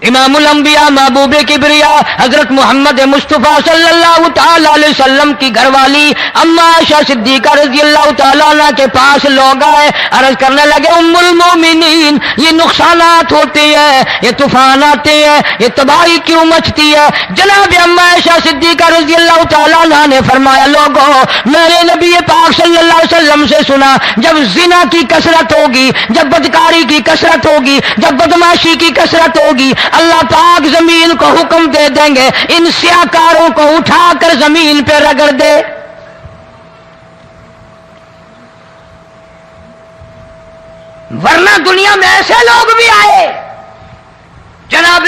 امام الانبیاء محبوب کبریا حضرت محمد مصطفیٰ صلی اللہ تعالی علیہ وسلم کی گھر والی اما عائشہ صدیقہ رضی اللہ تعالیٰ عنہ کے پاس لوگ آئے، عرض کرنے لگے ام المومنین یہ نقصانات ہوتے ہیں، یہ طوفان آتے ہیں، یہ تباہی کیوں مچتی ہے؟ جناب اما عائشہ صدیقہ رضی اللہ تعالیٰ عنہ نے فرمایا لوگوں میں نے نبی پاک صلی اللہ علیہ وسلم سے سنا جب زنا کی کثرت ہوگی، جب بدکاری کی کثرت ہوگی، جب بدماشی کی کثرت ہوگی، اللہ پاک زمین کو حکم دے دیں گے ان سیاکاروں کو اٹھا کر زمین پہ رگڑ دے۔ ورنہ دنیا میں ایسے لوگ بھی آئے، جناب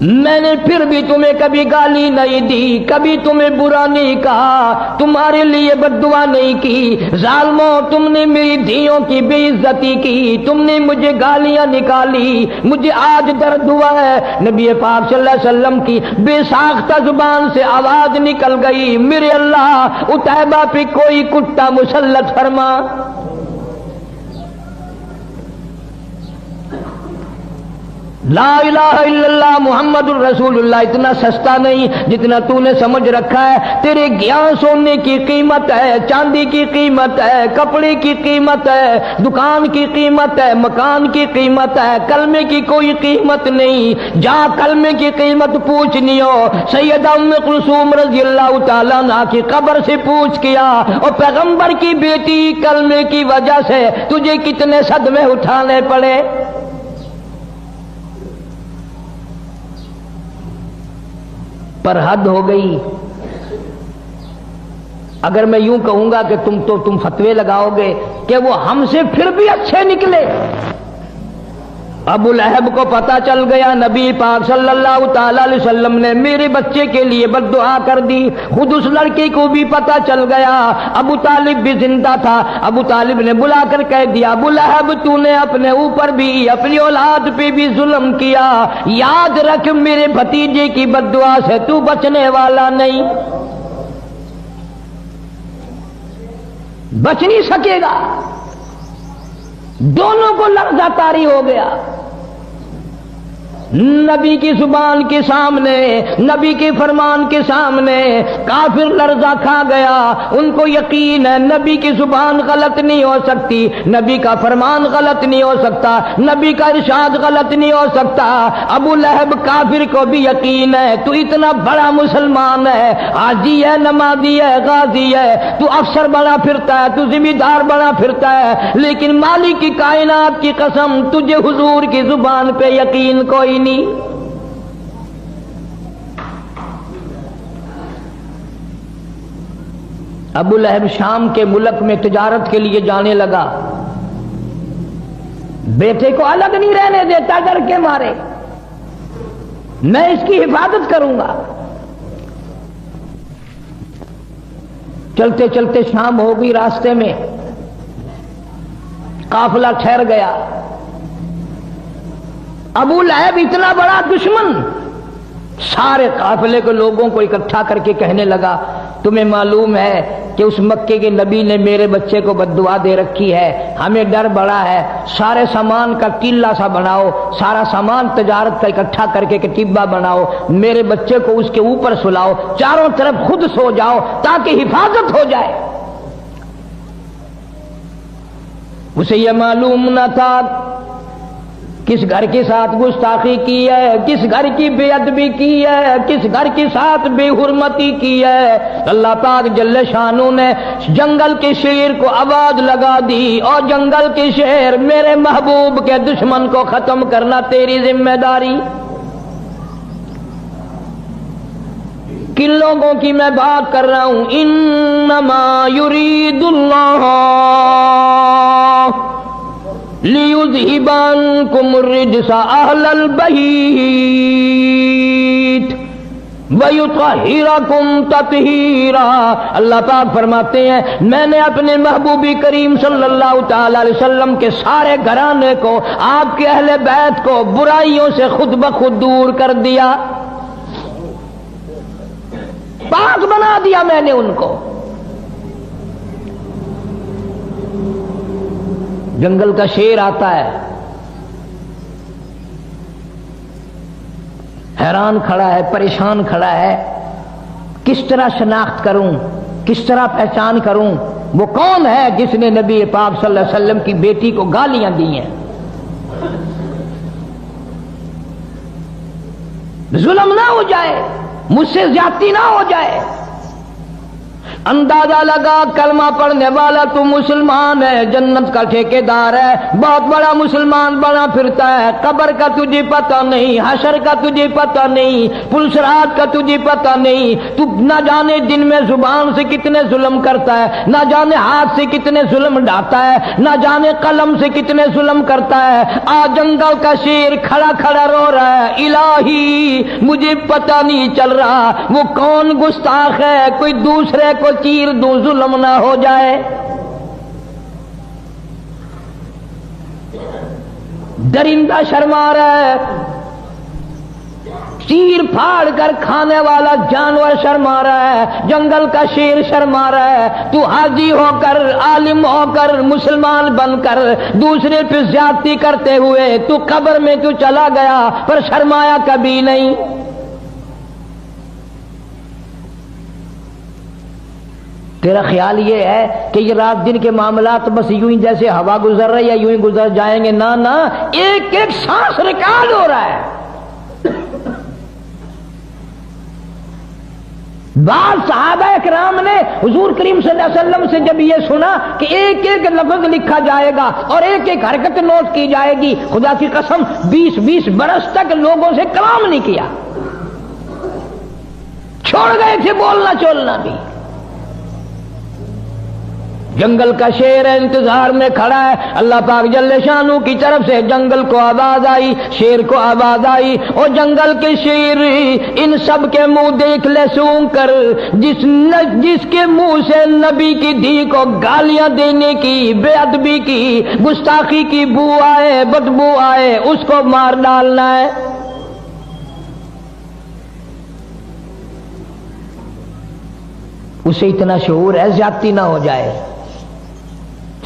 میں نے پھر بھی تمہیں کبھی گالی نہیں دی، کبھی تمہیں برا نہیں کہا، تمہارے لیے بد دعا نہیں کی۔ ظالموں، تم نے میری دھیوں کی بے عزتی کی، تم نے مجھے گالیاں نکالی، مجھے آج درد ہوا ہے۔ نبی پاک صلی اللہ علیہ وسلم کی بے ساختہ زبان سے آواز نکل گئی، میرے اللہ عتیبہ پہ کوئی کتا مسلط فرما۔ لا الہ الا اللہ محمد الرسول اللہ اتنا سستا نہیں جتنا تو نے سمجھ رکھا ہے۔ تیرے گیان سونے کی قیمت ہے، چاندی کی قیمت ہے، کپڑے کی قیمت ہے، دکان کی قیمت ہے، مکان کی قیمت ہے، کلمے کی کوئی قیمت نہیں۔ جا کلمے کی قیمت پوچھنی ہو سیدہ ام کلثوم رضی اللہ تعالیٰ عنہا کی قبر سے پوچھ کیا، اور پیغمبر کی بیٹی کلمے کی وجہ سے تجھے کتنے صدمے اٹھانے پڑے۔ پر حد ہو گئی۔ اگر میں یوں کہوں گا کہ تم فتوے لگاؤ گے کہ وہ ہم سے پھر بھی اچھے نکلے۔ ابو لہب کو پتا چل گیا نبی پاک صلی اللہ تعالی علیہ وسلم نے میرے بچے کے لیے بد دعا کر دی، خود اس لڑکی کو بھی پتا چل گیا، ابو طالب بھی زندہ تھا۔ ابو طالب نے بلا کر کہہ دیا، ابو لہب تو نے اپنے اوپر بھی اپنی اولاد پہ بھی ظلم کیا، یاد رکھ میرے بھتیجے کی بد دعا سے تو بچنے والا نہیں، بچ نہیں سکے گا۔ دونوں کو لرزہ طاری ہو گیا۔ نبی کی زبان کے سامنے، نبی کے فرمان کے سامنے کافر لرزہ کھا گیا۔ ان کو یقین ہے نبی کی زبان غلط نہیں ہو سکتی، نبی کا فرمان غلط نہیں ہو سکتا، نبی کا ارشاد غلط نہیں ہو سکتا۔ ابو لہب کافر کو بھی یقین ہے تو اتنا بڑا مسلمان ہے، حاجی ہے، نمازی ہے، غازی ہے، تو افسر بنا پھرتا ہے، تو ذمہ دار بنا پھرتا ہے، لیکن مالک کی کائنات کی قسم تجھے حضور کی زبان پہ یقین کوئی نہیں۔ ابو لہب شام کے ملک میں تجارت کے لیے جانے لگا، بیٹے کو الگ نہیں رہنے دیتا ڈر کے مارے، میں اس کی حفاظت کروں گا۔ چلتے چلتے شام ہو گئی، راستے میں قافلہ ٹھہر گیا۔ ابو لہب اتنا بڑا دشمن سارے قافلے کے لوگوں کو اکٹھا کر کے کہنے لگا، تمہیں معلوم ہے کہ اس مکے کے نبی نے میرے بچے کو بد دعا دے رکھی ہے، ہمیں ڈر بڑا ہے، سارے سامان کا ٹیلا سا بناؤ، سارا سامان تجارت کا اکٹھا کر کے کتیبہ بناؤ، میرے بچے کو اس کے اوپر سلاؤ، چاروں طرف خود سو جاؤ تاکہ حفاظت ہو جائے۔ اسے یہ معلوم نہ تھا کس گھر کے ساتھ گستاخی کی ہے، کس گھر کی بے ادبی کی ہے، کس گھر کے ساتھ بے حرمتی کی ہے۔ اللہ پاک جل شانہ نے جنگل کے شیر کو آواز لگا دی، اور جنگل کے شیر میرے محبوب کے دشمن کو ختم کرنا تیری ذمہ داری۔ کن لوگوں کی میں بات کر رہا ہوں؟ انما یرید اللہ لِيُذْهِبَ عَنْكُمُ الرِّجْسَ أَهْلَ الْبَيْتِ وَيُطَهِّرَكُمْ تَطْهِيرًا۔ اللہ پاک فرماتے ہیں میں نے اپنے محبوبی کریم صلی اللہ تعالی علیہ وسلم کے سارے گھرانے کو، آپ کے اہل بیت کو برائیوں سے خود بخود دور کر دیا، پاک بنا دیا میں نے ان کو۔ جنگل کا شیر آتا ہے، حیران کھڑا ہے، پریشان کھڑا ہے، کس طرح شناخت کروں، کس طرح پہچان کروں وہ کون ہے جس نے نبی پاک صلی اللہ علیہ وسلم کی بیٹی کو گالیاں دی ہیں، ظلم نہ ہو جائے، مجھ سے زیادتی نہ ہو جائے۔ اندازہ لگا کلمہ پڑھنے والا تو مسلمان ہے، جنت کا ٹھیکیدار ہے، بہت بڑا مسلمان بنا پھرتا ہے، قبر کا تجھے پتہ نہیں، حشر کا تجھے پتہ نہیں، پلسرات کا تجھے پتہ نہیں، تو نہ جانے دن میں زبان سے کتنے ظلم کرتا ہے، نہ جانے ہاتھ سے کتنے ظلم ڈھاتا ہے، نہ جانے قلم سے کتنے ظلم کرتا ہے۔ آج جنگل کا شیر کھڑا کھڑا رو رہا ہے، الہی مجھے پتہ نہیں چل رہا وہ کون گستاخ ہے، کوئی دوسرے کو چیر دوں ظلم نہ ہو جائے۔ درندہ شرما رہا ہے، چیر پھاڑ کر کھانے والا جانور شرما رہا ہے، جنگل کا شیر شرما رہا ہے۔ تو حاجی ہو کر، عالم ہو کر، مسلمان بن کر دوسرے پہ زیادتی کرتے ہوئے تو قبر میں تو چلا گیا، پر شرمایا کبھی نہیں۔ تیرا خیال یہ ہے کہ یہ رات دن کے معاملات بس یوں ہی جیسے ہوا گزر رہی ہے یوں ہی گزر جائیں گے؟ نہ نہ، ایک ایک سانس ریکارڈ ہو رہا ہے۔ بعض صحابہ کرام نے حضور کریم صلی اللہ علیہ وسلم سے جب یہ سنا کہ ایک ایک لفظ لکھا جائے گا اور ایک ایک حرکت نوٹ کی جائے گی، خدا کی قسم 20 برس تک لوگوں سے کلام نہیں کیا، چھوڑ گئے تھے بولنا چولنا بھی۔ جنگل کا شیر ہے، انتظار میں کھڑا ہے، اللہ پاک جل شانہ کی طرف سے جنگل کو آواز آئی، شیر کو آواز آئی، اور جنگل کے شیر ان سب کے منہ دیکھ لے سونگ کر، جس کے منہ سے نبی کی دھی کو گالیاں دینے کی، بے ادبی کی، گستاخی کی بو آئے، بدبو آئے، اس کو مار ڈالنا ہے۔ اسے اتنا شعور ہے زیادتی نہ ہو جائے،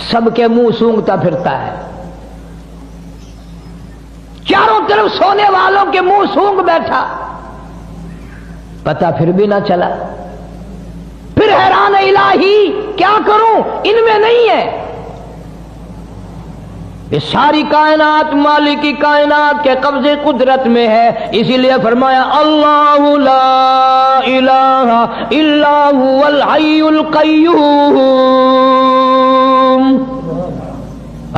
سب کے منہ سونگتا پھرتا ہے، چاروں طرف سونے والوں کے منہ سونگ بیٹھا، پتہ پھر بھی نہ چلا۔ پھر حیران الہی کیا کروں، ان میں نہیں ہے۔ یہ ساری کائنات مالک کی کائنات کے قبضے قدرت میں ہے، اسی لیے فرمایا اللہ لا الہ الا هو الحی القیوم۔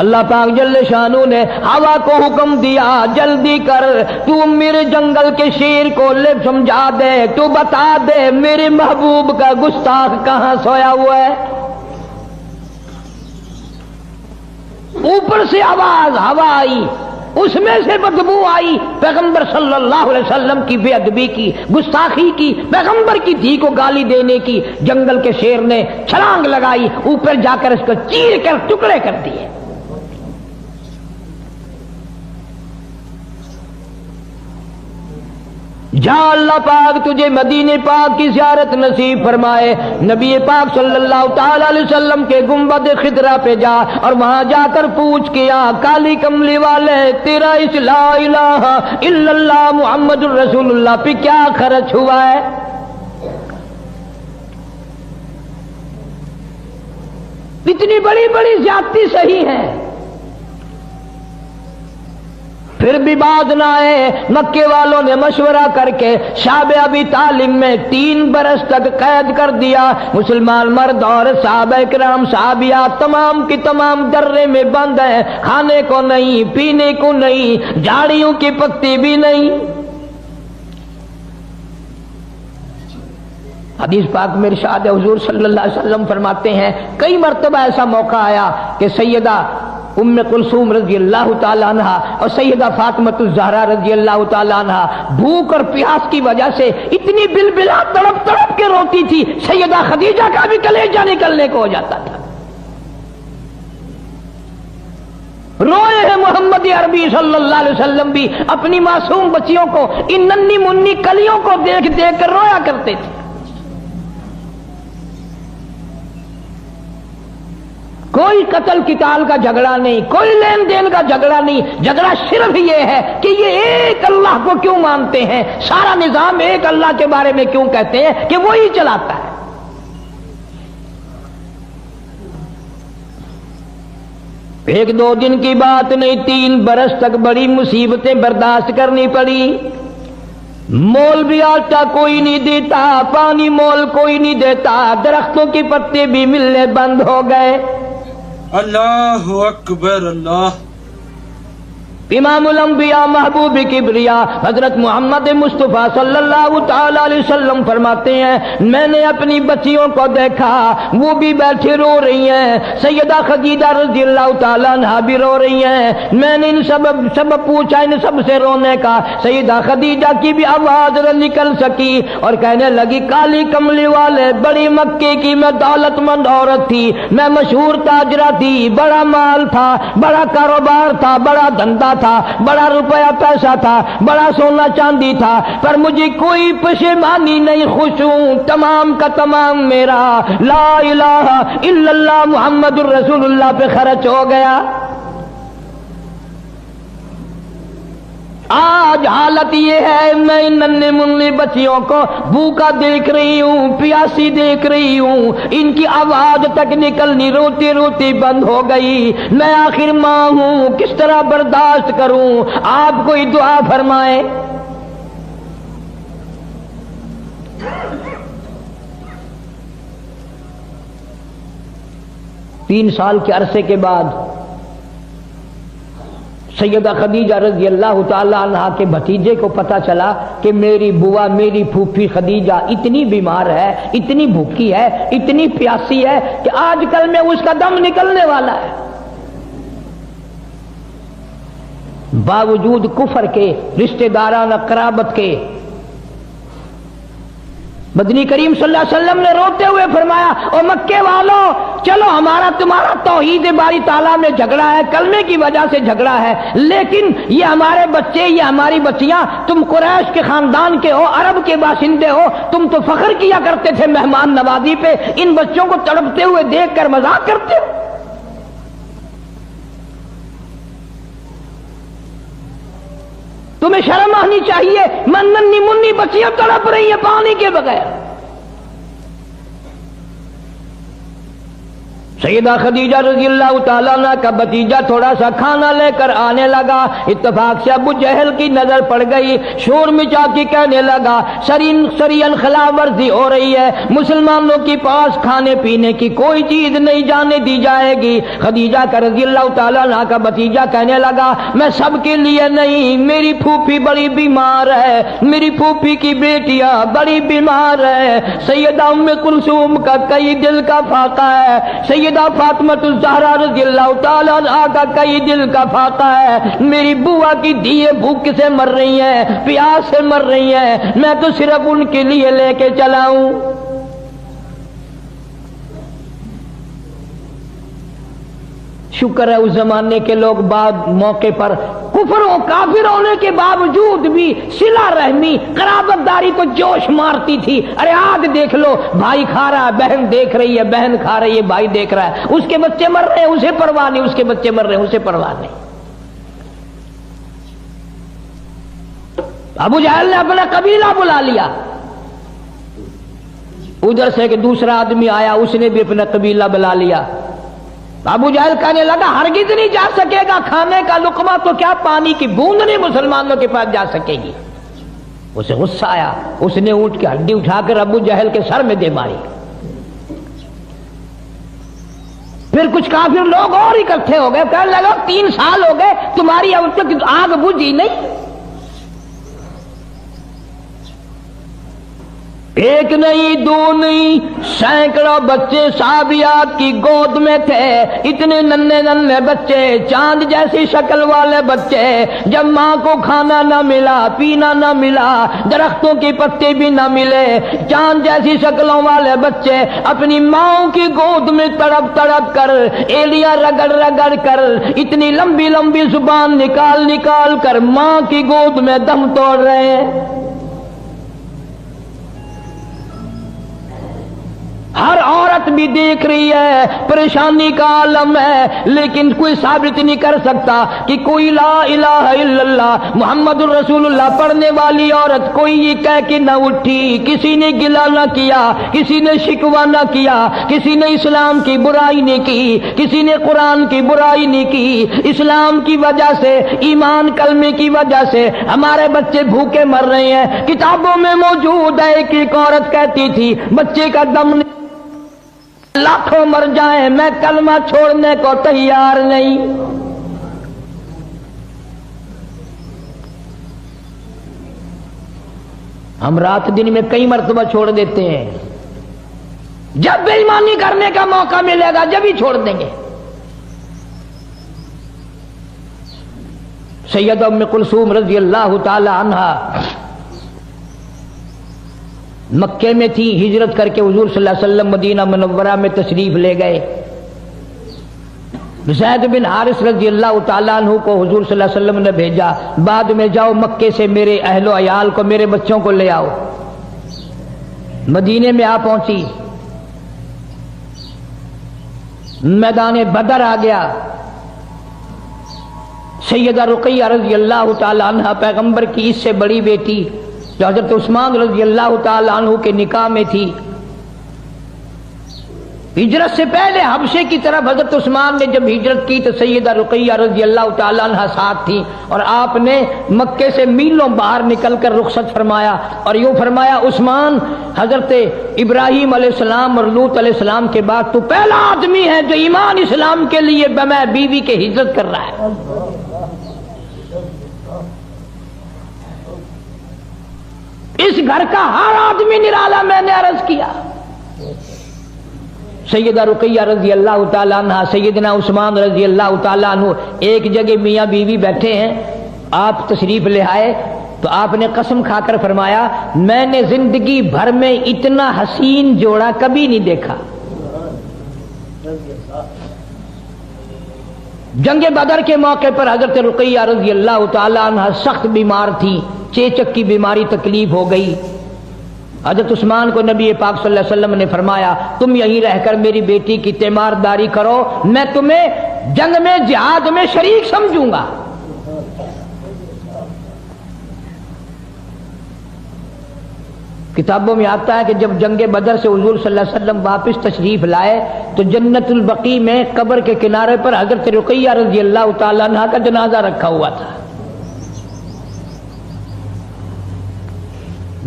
اللہ پاک جل شانہ نے ہوا کو حکم دیا، جلدی کر تو میرے جنگل کے شیر کو لے سمجھا دے، تو بتا دے میرے محبوب کا گستاخ کہاں سویا ہوا ہے۔ اوپر سے آواز ہوا آئی، اس میں سے بدبو آئی، پیغمبر صلی اللہ علیہ وسلم کی بے ادبی کی، گستاخی کی، پیغمبر کی دھی کو گالی دینے کی۔ جنگل کے شیر نے چھلانگ لگائی، اوپر جا کر اس کو چیر کر ٹکڑے کر دیے۔ جا اللہ پاک تجھے مدینے پاک کی زیارت نصیب فرمائے، نبی پاک صلی اللہ تعالی علیہ وسلم کے گنبد خضرا پہ جا اور وہاں جا کر پوچھ کیا کالی کملی والے تیرا اس لا الہ الا اللہ محمد الرسول اللہ پہ کیا خرچ ہوا ہے؟ اتنی بڑی بڑی زیادتی صحیح ہے، پھر بھی بات نہ آئے۔ مکے والوں نے مشورہ کر کے شعب ابی طالب میں 3 برس تک قید کر دیا۔ مسلمان مرد اور صحابہ کرام صحابیات تمام کی تمام درے میں بند ہیں، کھانے کو نہیں، پینے کو نہیں، جھاڑیوں کی پتی بھی نہیں۔ حدیث پاک میں ارشاد حضور صلی اللہ علیہ وسلم فرماتے ہیں کئی مرتبہ ایسا موقع آیا کہ سیدہ ام کلثوم رضی اللہ تعالی عنہ اور سیدہ فاطمۃ الزہرا رضی اللہ تعالی عنہ بھوک اور پیاس کی وجہ سے اتنی بلبلا تڑپ تڑپ کے روتی تھی، سیدہ خدیجہ کا بھی کلیجہ نکلنے کو ہو جاتا تھا۔ روئے ہیں محمد عربی صلی اللہ علیہ وسلم بھی اپنی معصوم بچیوں کو، ان ننھی منی کلیوں کو دیکھ دیکھ کر رویا کرتے تھے۔ کوئی قتل قتال کا جھگڑا نہیں، کوئی لین دین کا جھگڑا نہیں، جھگڑا صرف یہ ہے کہ یہ ایک اللہ کو کیوں مانتے ہیں، سارا نظام ایک اللہ کے بارے میں کیوں کہتے ہیں کہ وہی چلاتا ہے۔ ایک دو دن کی بات نہیں، 3 برس تک بڑی مصیبتیں برداشت کرنی پڑی۔ مول بھی آٹا کوئی نہیں دیتا، پانی مول کوئی نہیں دیتا، درختوں کے پتے بھی ملنے بند ہو گئے۔ اللہ اکبر اللہ۔ امام الانبیاء محبوب کبریا حضرت محمد مصطفیٰ صلی اللہ تعالی علیہ وسلم فرماتے ہیں میں نے اپنی بچیوں کو دیکھا، وہ بھی بیٹھے رو رہی ہیں، سیدہ خدیجہ رضی اللہ تعالی عنہا بھی رو رہی ہیں۔ میں نے ان سب پوچھا ان سب سے رونے کا، سیدہ خدیجہ کی بھی آواز نہ نکل سکی اور کہنے لگی کالی کملی والے بڑی مکے کی میں دولت مند عورت تھی، میں مشہور تاجرہ تھی، بڑا مال تھا، بڑا کاروبار تھا، بڑا دھندا تھا، بڑا روپیہ پیسہ تھا، بڑا سونا چاندی تھا، پر مجھے کوئی پشیمانی نہیں، خوش ہوں تمام کا تمام میرا لا الہ الا اللہ محمد الرسول اللہ پہ خرچ ہو گیا۔ آج حالت یہ ہے میں ان ننھے منھے بچیوں کو بھوکا دیکھ رہی ہوں، پیاسی دیکھ رہی ہوں، ان کی آواز تک نکلنی روتی روتی بند ہو گئی، میں آخر ماں ہوں کس طرح برداشت کروں؟ آپ کوئی دعا فرمائیں۔ تین سال کے عرصے کے بعد سیدہ خدیجہ رضی اللہ تعالی عنہا کے بھتیجے کو پتا چلا کہ میری بوا میری پھوپھی خدیجہ اتنی بیمار ہے، اتنی بھوکی ہے، اتنی پیاسی ہے کہ آج کل میں اس کا دم نکلنے والا ہے۔ باوجود کفر کے، رشتہ دارانہ قرابت کے، مدنی کریم صلی اللہ علیہ وسلم نے روتے ہوئے فرمایا او مکے والوں چلو ہمارا تمہارا توحید باری تعالیٰ میں جھگڑا ہے، کلمے کی وجہ سے جھگڑا ہے، لیکن یہ ہمارے بچے، یہ ہماری بچیاں، تم قریش کے خاندان کے ہو، عرب کے باشندے ہو، تم تو فخر کیا کرتے تھے مہمان نوازی پہ، ان بچوں کو تڑپتے ہوئے دیکھ کر مذاق کرتے ہو۔ تمہیں شرم آنی چاہیے، من ننھی منی بچیاں تڑپ رہی ہیں پانی کے بغیر۔ سیدہ خدیجہ رضی اللہ تعالیٰ عنہ کا بھتیجا تھوڑا سا کھانا لے کر آنے لگا، اتفاق سے ابو جہل کی نظر پڑ گئی، شور مچا کے کہنے لگا سرین خلاف ورزی ہو رہی ہے، مسلمانوں کے پاس کھانے پینے کی کوئی چیز نہیں جانے دی جائے گی۔ خدیجہ کا رضی اللہ تعالیٰ عنہ کا بھتیجا کہنے لگا میں سب کے لیے نہیں، میری پھوپھی بڑی بیمار ہے، میری پھوپھی کی بیٹیاں بڑی بیمار ہے، سیدہ ام کلثوم کا کئی دل کا فاقہ ہے، سیدہ فاطمہ الزہرا رضی اللہ تعالیٰ عنہا کا کئی دل کا فاقہ ہے، میری بوا کی دیے بھوک سے مر رہی ہیں، پیاس سے مر رہی ہیں، میں تو صرف ان کے لیے لے کے چلا ہوں۔ شکر ہے اس زمانے کے لوگ بعد موقع پر کفر و کافر ہونے کے باوجود بھی صلہ رحمی قرابت داری کو جوش مارتی تھی۔ ارے آج دیکھ لو بھائی کھا رہا ہے، بہن دیکھ رہی ہے، بہن کھا رہی ہے، بھائی دیکھ رہا ہے، اس کے بچے مر رہے ہیں اسے پرواہ نہیں، اس کے بچے مر رہے ہیں اسے پرواہ نہیں۔ ابو جہل نے اپنا قبیلہ بلا لیا، ادھر سے کہ دوسرا آدمی آیا اس نے بھی اپنا قبیلہ بلا لیا۔ ابو جہل کہنے لگا ہرگز نہیں جا سکے گا، کھانے کا لقمہ تو کیا پانی کی بوند نہیں مسلمانوں کے پاس جا سکے گی۔ اسے غصہ آیا، اس نے اونٹ کی ہڈی اٹھا کر ابو جہل کے سر میں دے ماری۔ پھر کچھ کافر لوگ اور اکٹھے ہو گئے، کہنے لگا 3 سال ہو گئے تمہاری اب تک آگ بجھی نہیں۔ ایک نہیں دو نہیں سینکڑوں بچے صحابیات کی گود میں تھے، اتنے ننھے ننھے بچے، چاند جیسی شکل والے بچے، جب ماں کو کھانا نہ ملا، پینا نہ ملا، درختوں کے پتے بھی نہ ملے، چاند جیسی شکلوں والے بچے اپنی ماں کی گود میں تڑپ تڑپ کر، ایلیاں رگڑ رگڑ کر، اتنی لمبی لمبی زبان نکال نکال کر ماں کی گود میں دم توڑ رہے ہیں۔ ہر عورت عورت بھی دیکھ رہی ہے، پریشانی کا عالم ہے، لیکن کوئی ثابت نہیں کر سکتا کہ کوئی لا الہ الا اللہ محمد الرسول اللہ پڑھنے والی عورت کوئی یہ کہہ کے نہ اٹھی، کسی نے گلہ نہ کیا، کسی نے شکوہ نہ کیا، کسی نے اسلام کی برائی نہیں کی، کسی نے قرآن کی برائی نہیں کی۔ اسلام کی وجہ سے، ایمان کلمے کی وجہ سے ہمارے بچے بھوکے مر رہے ہیں۔ کتابوں میں موجود ہے کہ ایک عورت کہتی تھی بچے کا دم لاکھوں مر جائیں میں کلمہ چھوڑنے کو تیار نہیں۔ ہم رات دن میں کئی مرتبہ چھوڑ دیتے ہیں، جب بے ایمانی کرنے کا موقع ملے گا جب ہی چھوڑ دیں گے۔ سیدہ ام کلثوم رضی اللہ تعالی عنہا مکے میں تھی، ہجرت کر کے حضور صلی اللہ علیہ وسلم مدینہ منورہ میں تشریف لے گئے۔ زید بن حارث رضی اللہ تعالیٰ عنہ کو حضور صلی اللہ علیہ وسلم نے بھیجا، بعد میں جاؤ مکے سے میرے اہل و عیال کو، میرے بچوں کو لے آؤ۔ مدینے میں آ پہنچی، میدان بدر آ گیا۔ سیدہ رقیہ رضی اللہ تعالیٰ عنہ پیغمبر کی اس سے بڑی بیٹی جو حضرت عثمان رضی اللہ تعالیٰ عنہ کے نکاح میں تھی، ہجرت سے پہلے حبشے کی طرف حضرت عثمان نے جب ہجرت کی تو سیدہ رقیہ رضی اللہ تعالیٰ عنہ ساتھ تھی، اور آپ نے مکے سے میلوں باہر نکل کر رخصت فرمایا اور یوں فرمایا عثمان، حضرت ابراہیم علیہ السلام اور لوط علیہ السلام کے بعد تو پہلا آدمی ہے جو ایمان اسلام کے لیے بمع بیوی کے ہجرت کر رہا ہے۔ اس گھر کا ہر آدمی نرالا، میں نے عرض کیا۔ سیدہ رقیہ رضی اللہ تعالیٰ عنہ، سیدنا عثمان رضی اللہ تعالیٰ عنہ ایک جگہ میاں بیوی بیٹھے ہیں، آپ تشریف لے آئے تو آپ نے قسم کھا کر فرمایا میں نے زندگی بھر میں اتنا حسین جوڑا کبھی نہیں دیکھا۔ جنگ بدر کے موقع پر حضرت رقیہ رضی اللہ تعالیٰ عنہ سخت بیمار تھی، چیچک کی بیماری تکلیف ہو گئی۔ حضرت عثمان کو نبی پاک صلی اللہ علیہ وسلم نے فرمایا تم یہیں رہ کر میری بیٹی کی تیمارداری کرو، میں تمہیں جنگ میں جہاد میں شریک سمجھوں گا۔ کتابوں میں آتا ہے کہ جب جنگ بدر سے حضور صلی اللہ علیہ وسلم واپس تشریف لائے تو جنت البقیع میں قبر کے کنارے پر حضرت رقیہ رضی اللہ تعالیٰ عنہ کا جنازہ رکھا ہوا تھا۔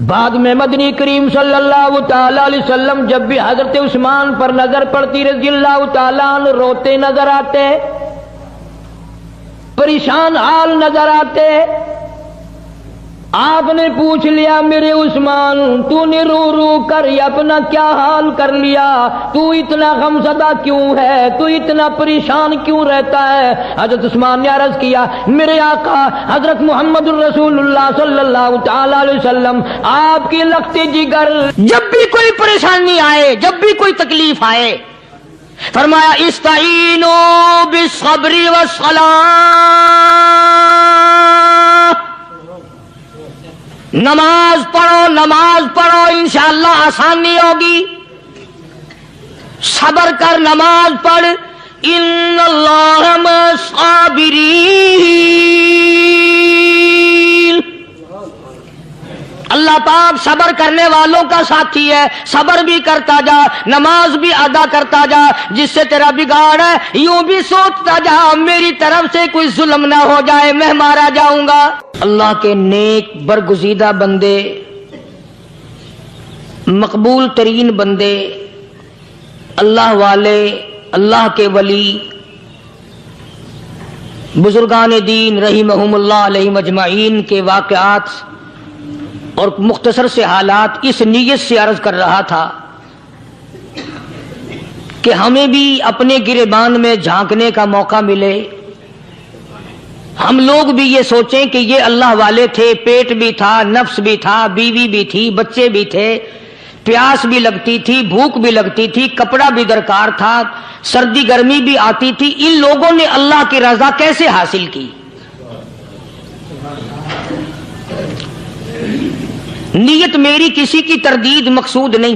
بعد میں مدنی کریم صلی اللہ تعالی علیہ وسلم جب بھی حضرت عثمان پر نظر پڑتی رضی اللہ تعالیٰ عنہ روتے نظر آتے، پریشان حال نظر آتے۔ آپ نے پوچھ لیا میرے عثمان تو نے رو رو کر اپنا کیا حال کر لیا، تو اتنا غمزدہ کیوں ہے، تو اتنا پریشان کیوں رہتا ہے؟ حضرت عثمان نے عرض کیا میرے آقا حضرت محمد الرسول اللہ صلی اللہ تعالی علیہ وسلم آپ کی لخت جگر جب بھی کوئی پریشانی آئے، جب بھی کوئی تکلیف آئے، فرمایا استعینوا بالصبر والصلاۃ، نماز پڑھو انشاءاللہ آسانی ہوگی، صبر کر نماز پڑھ، ان اللہ مع الصابرین، اللہ پاک صبر کرنے والوں کا ساتھی ہے، صبر بھی کرتا جا، نماز بھی ادا کرتا جا، جس سے تیرا بگاڑ ہے یوں بھی سوچتا جا میری طرف سے کوئی ظلم نہ ہو جائے میں مارا جاؤں گا۔ اللہ کے نیک برگزیدہ بندے، مقبول ترین بندے، اللہ والے، اللہ کے ولی، بزرگان دین رحمہم اللہ علیہ مجمعین کے واقعات اور مختصر سے حالات اس نیت سے عرض کر رہا تھا کہ ہمیں بھی اپنے گریبان میں جھانکنے کا موقع ملے، ہم لوگ بھی یہ سوچیں کہ یہ اللہ والے تھے، پیٹ بھی تھا، نفس بھی تھا، بیوی بھی تھی، بچے بھی تھے، پیاس بھی لگتی تھی، بھوک بھی لگتی تھی، کپڑا بھی درکار تھا، سردی گرمی بھی آتی تھی، ان لوگوں نے اللہ کی رضا کیسے حاصل کی؟ نیت میری کسی کی تردید مقصود نہیں،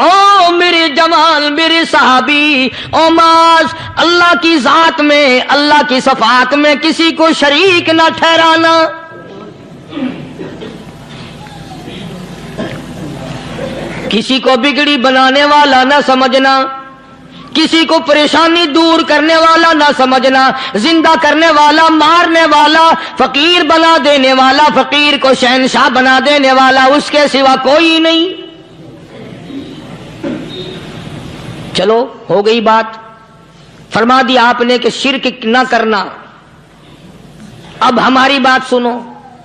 او میرے جمال میرے صحابی، او معاذ اللہ کی ذات میں اللہ کی صفات میں کسی کو شریک نہ ٹھہرانا۔ کسی کو بگڑی بنانے والا نہ سمجھنا، کسی کو پریشانی دور کرنے والا نہ سمجھنا، زندہ کرنے والا، مارنے والا، فقیر بنا دینے والا، فقیر کو شہنشاہ بنا دینے والا اس کے سوا کوئی نہیں۔ چلو ہو گئی بات، فرما دیا آپ نے کہ شرک نہ کرنا۔ اب ہماری بات سنو،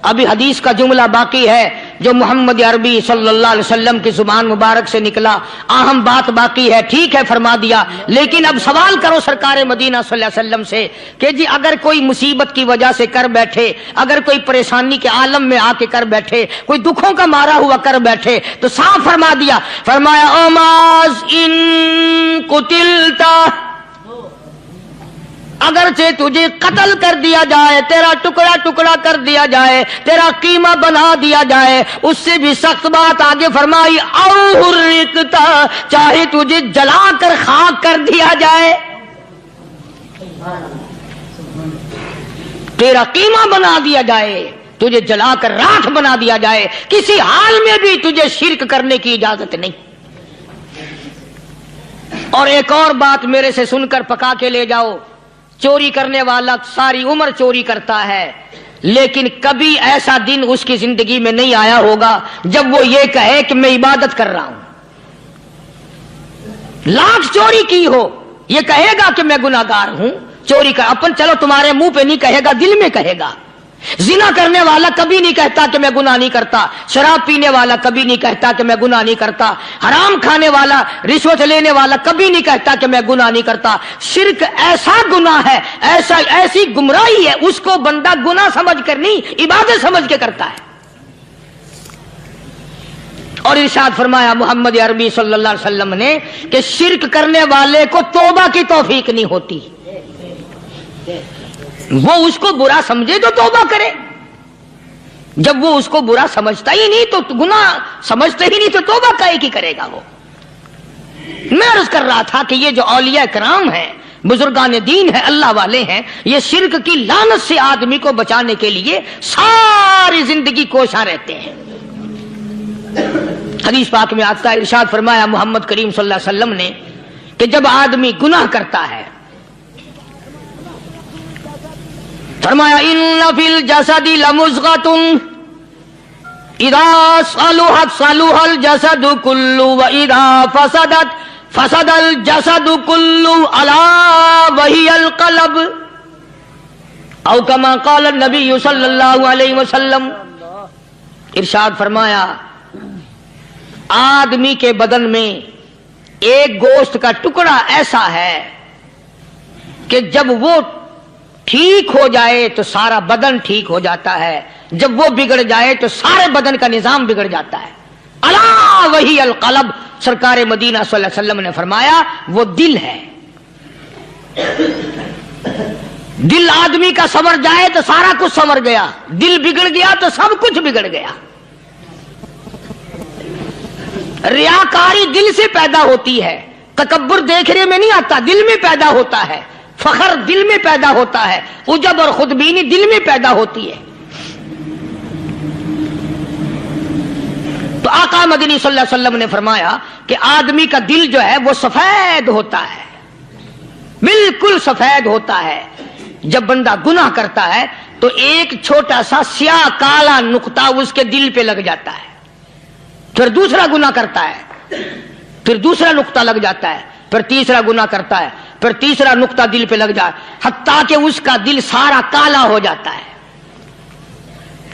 ابھی حدیث کا جملہ باقی ہے جو محمد عربی صلی اللہ علیہ وسلم کی زبان مبارک سے نکلا، اہم بات باقی ہے۔ ٹھیک ہے فرما دیا، لیکن اب سوال کرو سرکار مدینہ صلی اللہ علیہ وسلم سے کہ جی اگر کوئی مصیبت کی وجہ سے کر بیٹھے، اگر کوئی پریشانی کے عالم میں آ کے کر بیٹھے، کوئی دکھوں کا مارا ہوا کر بیٹھے، تو صاف فرما دیا، فرمایا او معاذ ان قتلتا، اگرچہ تجھے قتل کر دیا جائے، تیرا ٹکڑا ٹکڑا کر دیا جائے، تیرا قیمہ بنا دیا جائے، اس سے بھی سخت بات آگے فرمائی او حرقتا، چاہے تجھے جلا کر خاک کر دیا جائے، تیرا قیمہ بنا دیا جائے، تجھے جلا کر راکھ بنا دیا جائے، کسی حال میں بھی تجھے شرک کرنے کی اجازت نہیں۔ اور ایک اور بات میرے سے سن کر پکا کے لے جاؤ، چوری کرنے والا ساری عمر چوری کرتا ہے، لیکن کبھی ایسا دن اس کی زندگی میں نہیں آیا ہوگا جب وہ یہ کہے کہ میں عبادت کر رہا ہوں۔ لاکھ چوری کی ہو، یہ کہے گا کہ میں گناہگار ہوں، چوری کر اپن چلو تمہارے منہ پہ نہیں کہے گا، دل میں کہے گا۔ زنا کرنے والا کبھی نہیں کہتا کہ میں گناہ نہیں کرتا، شراب پینے والا کبھی نہیں کہتا کہ میں گناہ نہیں کرتا، حرام کھانے والا، رشوت لینے والا کبھی نہیں کہتا کہ میں گناہ نہیں کرتا۔ شرک ایسا گناہ ہے، ایسی گمراہی ہے، اس کو بندہ گناہ سمجھ کر نہیں عبادت سمجھ کے کرتا ہے۔ اور ارشاد فرمایا محمد عربی صلی اللہ علیہ وسلم نے کہ شرک کرنے والے کو توبہ کی توفیق نہیں ہوتی، وہ اس کو برا سمجھے تو توبہ کرے، جب وہ اس کو برا سمجھتا ہی نہیں تو گناہ سمجھتا ہی نہیں تو توبہ کائے کی کرے گا وہ۔ میں عرض کر رہا تھا کہ یہ جو اولیاء کرام ہیں، بزرگان دین ہیں، اللہ والے ہیں، یہ شرک کی لعنت سے آدمی کو بچانے کے لیے ساری زندگی کوشاں رہتے ہیں۔ حدیث پاک میں آتا ہے، ارشاد فرمایا محمد کریم صلی اللہ علیہ وسلم نے کہ جب آدمی گناہ کرتا ہے، فرمایا ان فی الجسد لمضغۃ اذا صلحت صلح الجسد كله واذا فسدت فسد الجسد كله الا وهي القلب، او كما قال النبي صلی اللہ علیہ وسلم۔ ارشاد فرمایا آدمی کے بدن میں ایک گوشت کا ٹکڑا ایسا ہے کہ جب وہ ٹھیک ہو جائے تو سارا بدن ٹھیک ہو جاتا ہے، جب وہ بگڑ جائے تو سارے بدن کا نظام بگڑ جاتا ہے۔ الا وہی القلب، سرکار مدینہ صلی اللہ علیہ وسلم نے فرمایا وہ دل ہے۔ دل آدمی کا سنور جائے تو سارا کچھ سنور گیا، دل بگڑ گیا تو سب کچھ بگڑ گیا۔ ریاکاری دل سے پیدا ہوتی ہے، تکبر دیکھنے میں نہیں آتا، دل میں پیدا ہوتا ہے، فخر دل میں پیدا ہوتا ہے، عجب اور خودبینی دل میں پیدا ہوتی ہے۔ تو آقا مدنی صلی اللہ علیہ وسلم نے فرمایا کہ آدمی کا دل جو ہے وہ سفید ہوتا ہے، بالکل سفید ہوتا ہے۔ جب بندہ گناہ کرتا ہے تو ایک چھوٹا سا سیاہ کالا نقطہ اس کے دل پہ لگ جاتا ہے، پھر دوسرا گناہ کرتا ہے، پھر دوسرا نقطہ لگ جاتا ہے، پھر تیسرا گناہ کرتا ہے، پھر تیسرا نقطہ دل پہ لگ جائے، حتیٰ کہ اس کا دل سارا کالا ہو جاتا ہے۔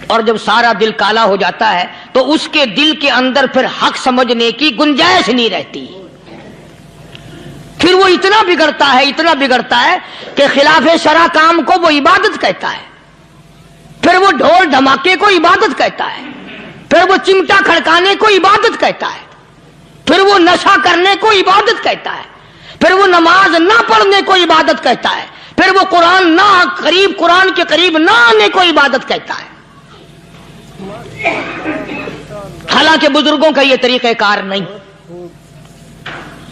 اور جب سارا دل کالا ہو جاتا ہے تو اس کے دل کے اندر پھر حق سمجھنے کی گنجائش نہیں رہتی، پھر وہ اتنا بگڑتا ہے کہ خلاف شرع کام کو وہ عبادت کہتا ہے، پھر وہ ڈھول دھماکے کو عبادت کہتا ہے، پھر وہ چمٹا کھڑکانے کو عبادت کہتا ہے، پھر وہ نشہ کرنے کو عبادت کہتا ہے، پھر وہ نماز نہ پڑھنے کو عبادت کہتا ہے، پھر وہ قرآن کے قریب نہ آنے کو عبادت کہتا ہے۔ حالانکہ بزرگوں کا یہ طریقہ کار نہیں،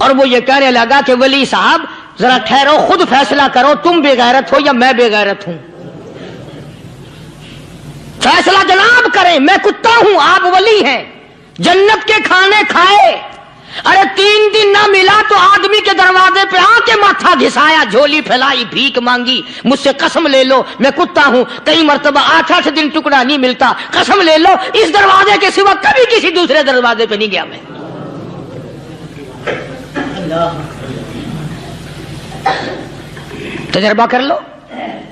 اور وہ یہ کہنے لگا کہ ولی صاحب ذرا ٹھہرو، خود فیصلہ کرو، تم بے غیرت ہو یا میں بے غیرت ہوں؟ فیصلہ جناب کریں، میں کتا ہوں، آپ ولی ہیں، جنت کے کھانے کھائے، ارے 3 دن نہ ملا تو آدمی کے دروازے پہ آ کے ماتھا گھسایا، جھولی پھیلائی، بھیک مانگی، مجھ سے قسم لے لو میں کتا ہوں، کئی مرتبہ 8 دن ٹکڑا نہیں ملتا، قسم لے لو اس دروازے کے سوا کبھی کسی دوسرے دروازے پہ نہیں گیا میں۔ تجربہ کر لو،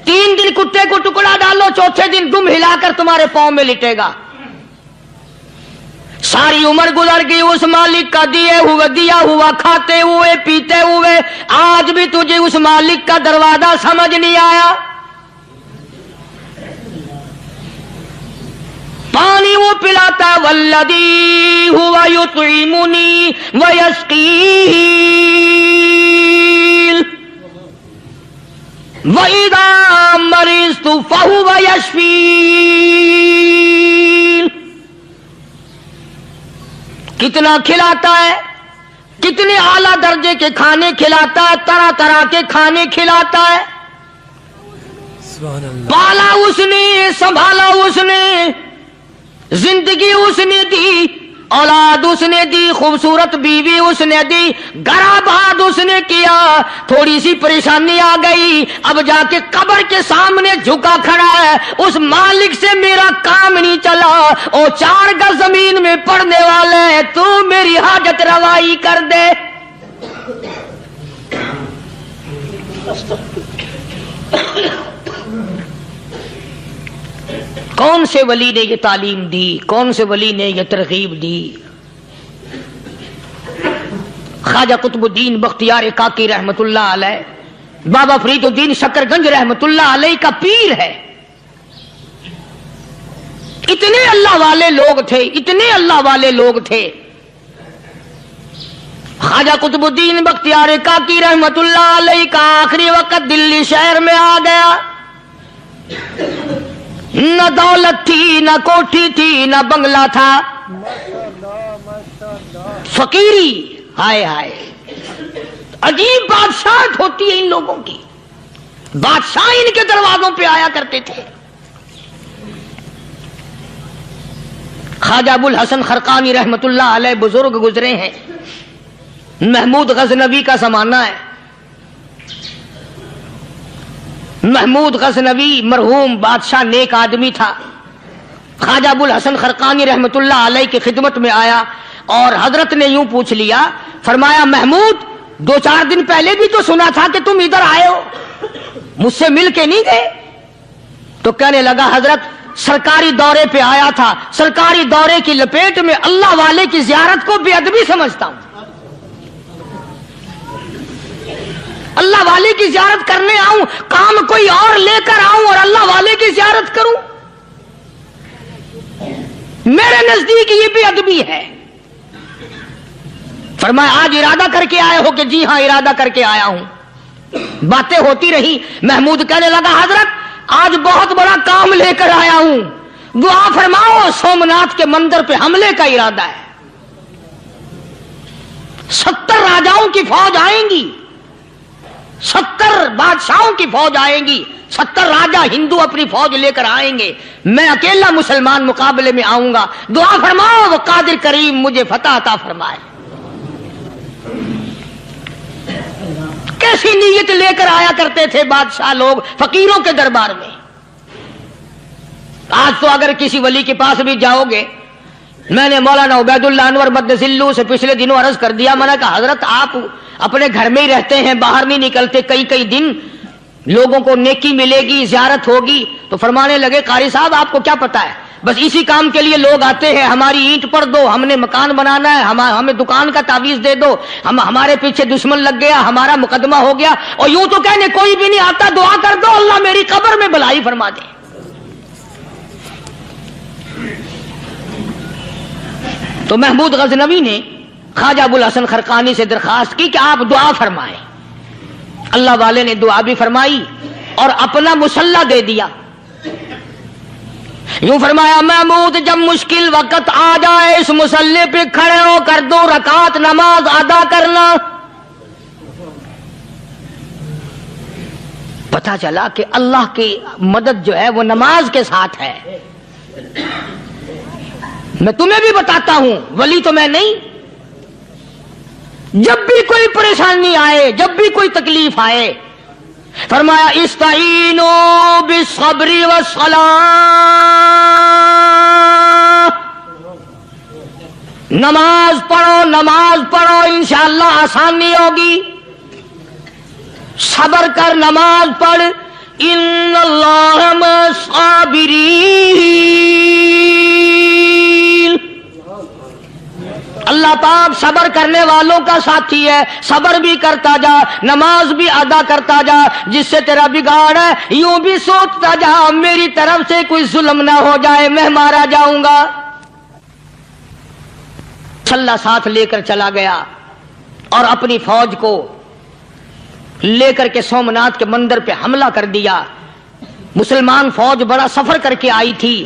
3 دن کتے کو ٹکڑا ڈالو، چوتھے دن دم ہلا کر تمہارے پاؤں میں لٹے گا۔ ساری عمر گزر گئی اس مالک کا دیا ہوا کھاتے ہوئے پیتے ہوئے، آج بھی تجھے اس مالک کا دروازہ سمجھ نہیں آیا۔ پانی وہ پلاتا ہے، والذی ہوا یطعمنی ویسقین، وَإِذَا مَرِضْتُ فَهُوَ يَشْفِينِ۔ کتنا کھلاتا ہے، کتنے اعلیٰ درجے کے کھانے کھلاتا ہے، طرح طرح کے کھانے کھلاتا ہے، پالا اس نے، سنبھالا اس نے، زندگی اس نے دی، اولاد اس نے دی، خوبصورت بیوی اس نے دی، گھر آباد اس نے کیا، تھوڑی سی پریشانی آ گئی، اب جا کے قبر کے سامنے جھکا کھڑا ہے، اس مالک سے میرا کام نہیں چلا، او 4 گز زمین میں پڑنے والے، تو میری حاجت روائی کر دے۔ کون سے ولی نے یہ تعلیم دی، کون سے ولی نے یہ ترغیب دی؟ خواجہ قطب الدین بختیار کاکی رحمت اللہ علیہ، بابا فرید الدین شکر گنج رحمت اللہ علیہ کا پیر ہے۔ اتنے اللہ والے لوگ تھے، اتنے اللہ والے لوگ تھے۔ خواجہ قطب الدین بختیار کاکی رحمت اللہ علیہ کا آخری وقت دلی شہر میں آ گیا، نہ دولت تھی، نہ کوٹھی تھی، نہ بنگلہ تھا، فقیری، ہائے ہائے، عجیب بادشاہت ہوتی ہے ان لوگوں کی، بادشاہ ان کے دروازوں پہ آیا کرتے تھے۔ خواجہ ابو الحسن خرقانی رحمت اللہ علیہ بزرگ گزرے ہیں، محمود غزنوی کا زمانہ ہے۔ محمود غزنوی مرحوم بادشاہ نیک آدمی تھا۔ خواجہ ابو الحسن خرقانی رحمت اللہ علیہ کی خدمت میں آیا اور حضرت نے یوں پوچھ لیا، فرمایا محمود 2-4 دن پہلے بھی تو سنا تھا کہ تم ادھر آئے ہو، مجھ سے مل کے نہیں گئے؟ تو کہنے لگا حضرت سرکاری دورے پہ آیا تھا، سرکاری دورے کی لپیٹ میں اللہ والے کی زیارت کو بے ادبی سمجھتا ہوں، اللہ والے کی زیارت کرنے آؤں، کام کوئی اور لے کر آؤں اور اللہ والے کی زیارت کروں؟ میرے نزدیک یہ بے ادبی ہے۔ فرمایا آج ارادہ کر کے آئے ہو؟ کہ جی ہاں ارادہ کر کے آیا ہوں۔ باتیں ہوتی رہی، محمود کہنے لگا حضرت آج بہت بڑا کام لے کر آیا ہوں، دعا فرماؤ، سومناتھ کے مندر پہ حملے کا ارادہ ہے، 70 راجاؤں کی فوج آئیں گی، 70 بادشاہوں کی فوج آئیں گی، 70 راجا ہندو اپنی فوج لے کر آئیں گے، میں اکیلا مسلمان مقابلے میں آؤں گا، دعا فرماؤ وہ قادر کریم مجھے فتح عطا فرمائے۔ کیسی نیت لے کر آیا کرتے تھے بادشاہ لوگ فقیروں کے دربار میں۔ آج تو اگر کسی ولی کے پاس بھی جاؤ گے، میں نے مولانا عبید اللہ انور مدذلو سے پچھلے دنوں عرض کر دیا، میں نے کہا حضرت آپ اپنے گھر میں ہی رہتے ہیں، باہر نہیں نکلتے، کئی دن لوگوں کو نیکی ملے گی، زیارت ہوگی، تو فرمانے لگے قاری صاحب آپ کو کیا پتا ہے، بس اسی کام کے لیے لوگ آتے ہیں، ہماری اینٹ پر دو، ہم نے مکان بنانا ہے، ہمیں دکان کا تعویذ دے دو، ہمارے پیچھے دشمن لگ گیا، ہمارا مقدمہ ہو گیا، اور یوں تو کہنے کوئی بھی نہیں آتا، دعا کر دو اللہ میری قبر میں بھلائی فرما دے۔ تو محمود غزنوی نے خواجہ ابو الحسن خرقانی سے درخواست کی کہ آپ دعا فرمائیں۔ اللہ والے نے دعا بھی فرمائی اور اپنا مسلح دے دیا۔ یوں فرمایا محمود جب مشکل وقت آ جائے اس مسلح پہ کھڑے ہو کر 2 رکعت نماز ادا کرنا، پتہ چلا کہ اللہ کی مدد جو ہے وہ نماز کے ساتھ ہے. میں تمہیں بھی بتاتا ہوں، ولی تو میں نہیں. جب بھی کوئی پریشانی آئے، جب بھی کوئی تکلیف آئے، فرمایا استعینوا بالصبر والصلاۃ، نماز پڑھو انشاءاللہ آسانی ہوگی. صبر کر، نماز پڑھ. ان اللہ مع الصابرین، اللہ پاک صبر کرنے والوں کا ساتھی ہے. صبر بھی کرتا جا، نماز بھی ادا کرتا جا. جس سے تیرا بگاڑ ہے یوں بھی سوچتا جا میری طرف سے کوئی ظلم نہ ہو جائے، میں مارا جاؤں گا. چھلا ساتھ لے کر چلا گیا اور اپنی فوج کو لے کر کے سومناتھ کے مندر پہ حملہ کر دیا. مسلمان فوج بڑا سفر کر کے آئی تھی،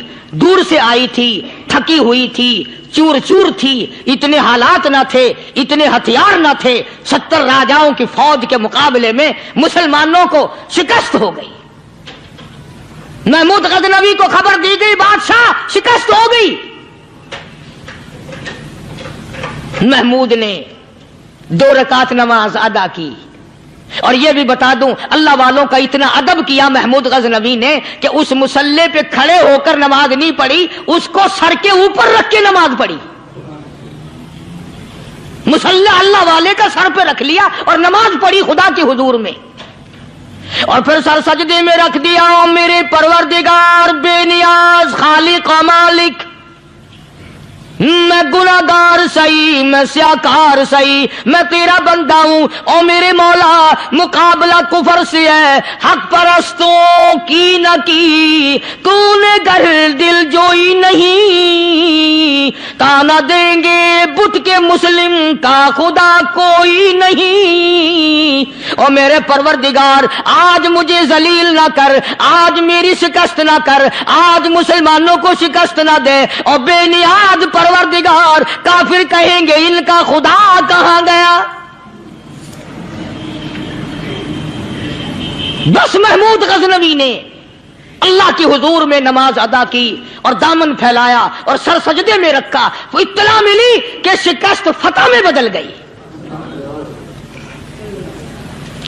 دور سے آئی تھی، تھکی ہوئی تھی، چور چور تھی. اتنے حالات نہ تھے، اتنے ہتھیار نہ تھے. 70 راجاؤں کی فوج کے مقابلے میں مسلمانوں کو شکست ہو گئی. محمود غزنوی کو خبر دی گئی بادشاہ شکست ہو گئی. محمود نے 2 رکعت نماز ادا کی. اور یہ بھی بتا دوں اللہ والوں کا اتنا ادب کیا محمود غزنوی نے کہ اس مصلی پہ کھڑے ہو کر نماز نہیں پڑھی، اس کو سر کے اوپر رکھ کے نماز پڑھی. مصلی اللہ والے کا سر پہ رکھ لیا اور نماز پڑھی خدا کے حضور میں. اور پھر سر سجدے میں رکھ دیا. میرے پروردگار بے نیاز خالق و مالک، میں گناہگار سہی، میں سیاکار سہی، میں تیرا بندہ ہوں. او میرے مولا مقابلہ کفر سے ہے، حق پرستوں کی نہ کی تو نے گر دل جوئی نہیں. تانا دیں گے بت کے مسلم کا خدا کوئی نہیں. او میرے پروردگار آج مجھے ذلیل نہ کر، آج میری شکست نہ کر، آج مسلمانوں کو شکست نہ دے. اور بے نیاز پروردگار کافر کہیں گے ان کا خدا کہاں گیا. بس محمود غزنوی نے اللہ کے حضور میں نماز ادا کی اور دامن پھیلایا اور سر سجدے میں رکھا. تو اطلاع ملی کہ شکست فتح میں بدل گئی.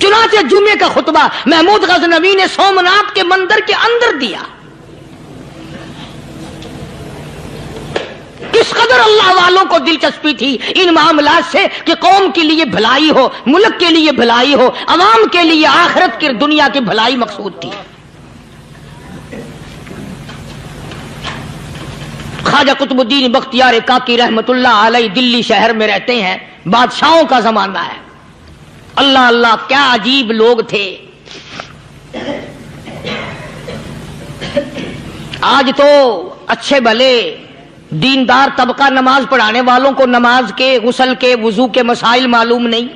چنانچہ جمعے کا خطبہ محمود غزنوی نے سومناتھ کے مندر کے اندر دیا. کس قدر اللہ والوں کو دلچسپی تھی ان معاملات سے کہ قوم کے لیے بھلائی ہو، ملک کے لیے بھلائی ہو، عوام کے لیے آخرت کی دنیا کی بھلائی مقصود تھی. خواجہ قطب الدین بختیار کاکی رحمت اللہ علیہ دلی شہر میں رہتے ہیں. بادشاہوں کا زمانہ ہے. اللہ اللہ کیا عجیب لوگ تھے. آج تو اچھے بھلے دیندار طبقہ نماز پڑھانے والوں کو نماز کے، غسل کے، وضو کے مسائل معلوم نہیں.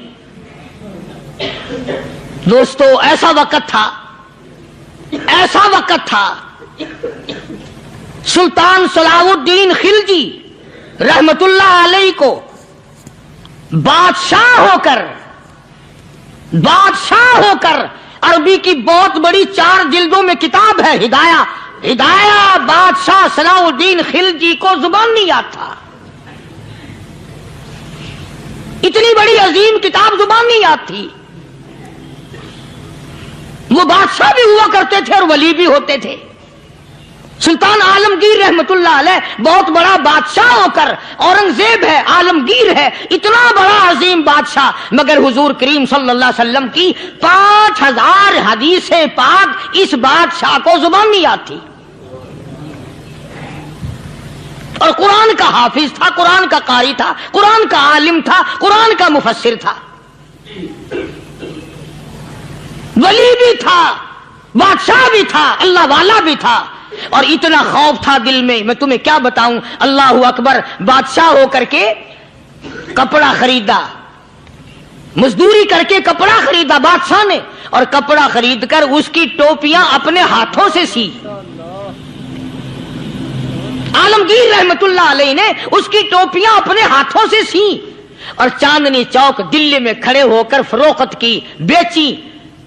دوستو ایسا وقت تھا سلطان صلاح الدین خلجی رحمت اللہ علیہ کو بادشاہ ہو کر عربی کی بہت بڑی 4 جلدوں میں کتاب ہے ہدایہ بادشاہ صلاح الدین خلجی کو زبان نہیں آتا. اتنی بڑی عظیم کتاب زبان نہیں آتی. وہ بادشاہ بھی ہوا کرتے تھے اور ولی بھی ہوتے تھے. سلطان عالمگیر رحمت اللہ علیہ بہت بڑا بادشاہ ہو کر، اورنگزیب ہے، عالمگیر ہے، اتنا بڑا عظیم بادشاہ، مگر حضور کریم صلی اللہ علیہ وسلم کی 5000 حدیث پاک اس بادشاہ کو زبان نہیں آتی. اور قرآن کا حافظ تھا، قرآن کا قاری تھا، قرآن کا عالم تھا، قرآن کا مفسر تھا، ولی بھی تھا، بادشاہ بھی تھا، اللہ والا بھی تھا. اور اتنا خوف تھا دل میں تمہیں کیا بتاؤں. اللہ اکبر. بادشاہ ہو کر کے کپڑا خریدا، مزدوری کر کے کپڑا خریدا بادشاہ نے، اور کپڑا خرید کر اس کی ٹوپیاں اپنے ہاتھوں سے سی. عالمگیر رحمت اللہ علیہ نے اس کی ٹوپیاں اپنے ہاتھوں سے سی اور چاندنی چوک دلی میں کھڑے ہو کر فروخت کی، بیچی.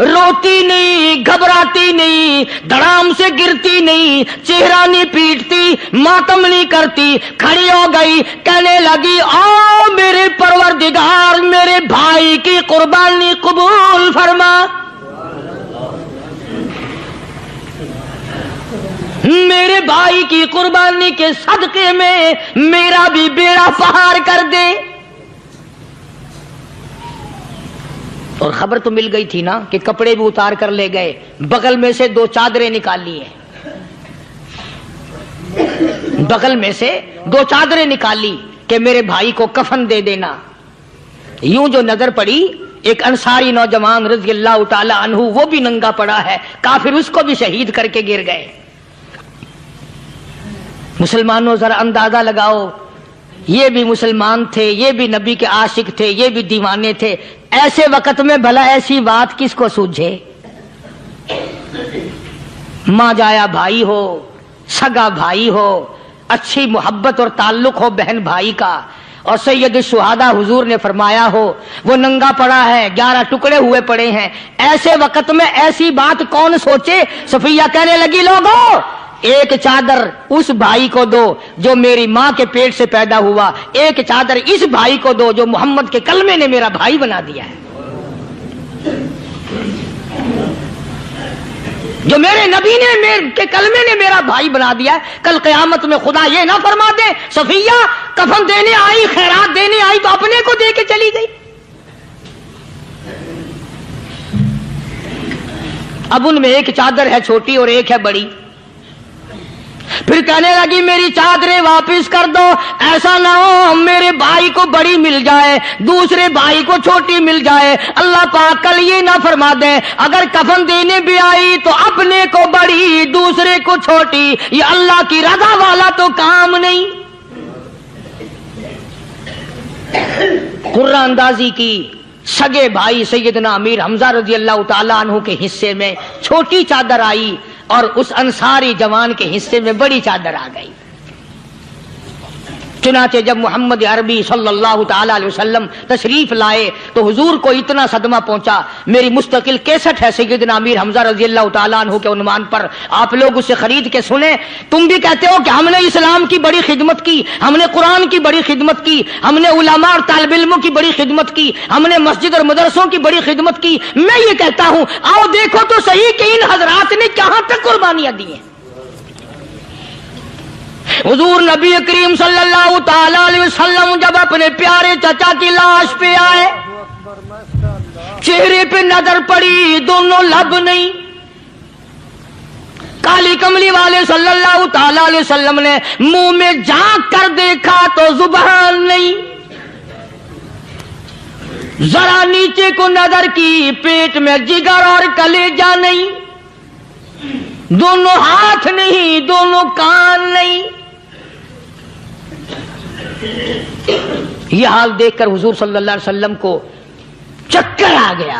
روتی نہیں، گھبراتی نہیں، دھڑام سے گرتی نہیں، چہرہ نہیں پیٹتی، ماتم نہیں کرتی، کھڑی ہو گئی، کہنے لگی آ میرے پروردگار، میرے بھائی کی قربانی قبول فرما، میرے بھائی کی قربانی کے صدقے میں میرا بھی بیڑا پہاڑ کر دے۔ اور خبر تو مل گئی تھی نا کہ کپڑے بھی اتار کر لے گئے، بغل میں سے 2 چادریں نکالی ہیں، بغل میں سے 2 چادریں نکالی کہ میرے بھائی کو کفن دے دینا۔ یوں جو نظر پڑی ایک انصاری نوجوان رضی اللہ تعالی عنہ، وہ بھی ننگا پڑا ہے، کافر اس کو بھی شہید کر کے گر گئے۔ مسلمانوں ذرا اندازہ لگاؤ، یہ بھی مسلمان تھے، یہ بھی نبی کے عاشق تھے، یہ بھی دیوانے تھے، ایسے وقت میں بھلا ایسی بات کس کو سوجھے؟ ماں جایا بھائی ہو، سگا بھائی ہو، اچھی محبت اور تعلق ہو بہن بھائی کا، اور سید الشہداء حضور نے فرمایا ہو وہ ننگا پڑا ہے، 11 ٹکڑے ہوئے پڑے ہیں، ایسے وقت میں ایسی بات کون سوچے؟ صفیہ کہنے لگی لوگو ایک چادر اس بھائی کو دو جو میری ماں کے پیٹ سے پیدا ہوا، ایک چادر اس بھائی کو دو جو محمد کے کلمے نے میرا بھائی بنا دیا ہے، جو میرے نبی نے کے کلمے نے میرا بھائی بنا دیا ہے۔ کل قیامت میں خدا یہ نہ فرما دے صفیہ کفن دینے آئی، خیرات دینے آئی تو اپنے کو دے کے چلی گئی۔ اب ان میں ایک چادر ہے چھوٹی اور ایک ہے بڑی، پھر کہنے لگی میری چادریں واپس کر دو، ایسا نہ ہو میرے بھائی کو بڑی مل جائے، دوسرے بھائی کو چھوٹی مل جائے، اللہ پاک کل یہ نہ فرما دے اگر کفن دینے بھی آئی تو اپنے کو بڑی دوسرے کو چھوٹی، یہ اللہ کی رضا والا تو کام نہیں۔ قرہ اندازی کی، سگے بھائی سیدنا امیر حمزہ رضی اللہ تعالی عنہ کے حصے میں چھوٹی چادر آئی اور اس انصاری جوان کے حصے میں بڑی چادر آ گئی۔ چنانچہ جب محمد عربی صلی اللہ تعالی علیہ وسلم تشریف لائے تو حضور کو اتنا صدمہ پہنچا، میری مستقل کیسٹ ہے سیدنا امیر حمزہ رضی اللہ تعالیٰ عنہ کے عنوان پر، آپ لوگ اسے خرید کے سنیں۔ تم بھی کہتے ہو کہ ہم نے اسلام کی بڑی خدمت کی، ہم نے قرآن کی بڑی خدمت کی، ہم نے علماء اور طالب علموں کی بڑی خدمت کی، ہم نے مسجد اور مدرسوں کی بڑی خدمت کی۔ میں یہ کہتا ہوں آؤ دیکھو تو صحیح کہ ان حضرات نے کہاں تک قربانیاں دی ہیں۔ حضور نبی کریم صلی اللہ تعالی علیہ وسلم جب اپنے پیارے چچا کی لاش پہ آئے، چہرے پہ نظر پڑی دونوں لب نہیں، کالی کملی والے صلی اللہ تعالی علیہ وسلم نے منہ میں جھانک کر دیکھا تو زبان نہیں، ذرا نیچے کو نظر کی پیٹ میں جگر اور کلیجہ نہیں، دونوں ہاتھ نہیں، دونوں کان نہیں۔ یہ حال دیکھ کر حضور صلی اللہ علیہ وسلم کو چکر آ گیا،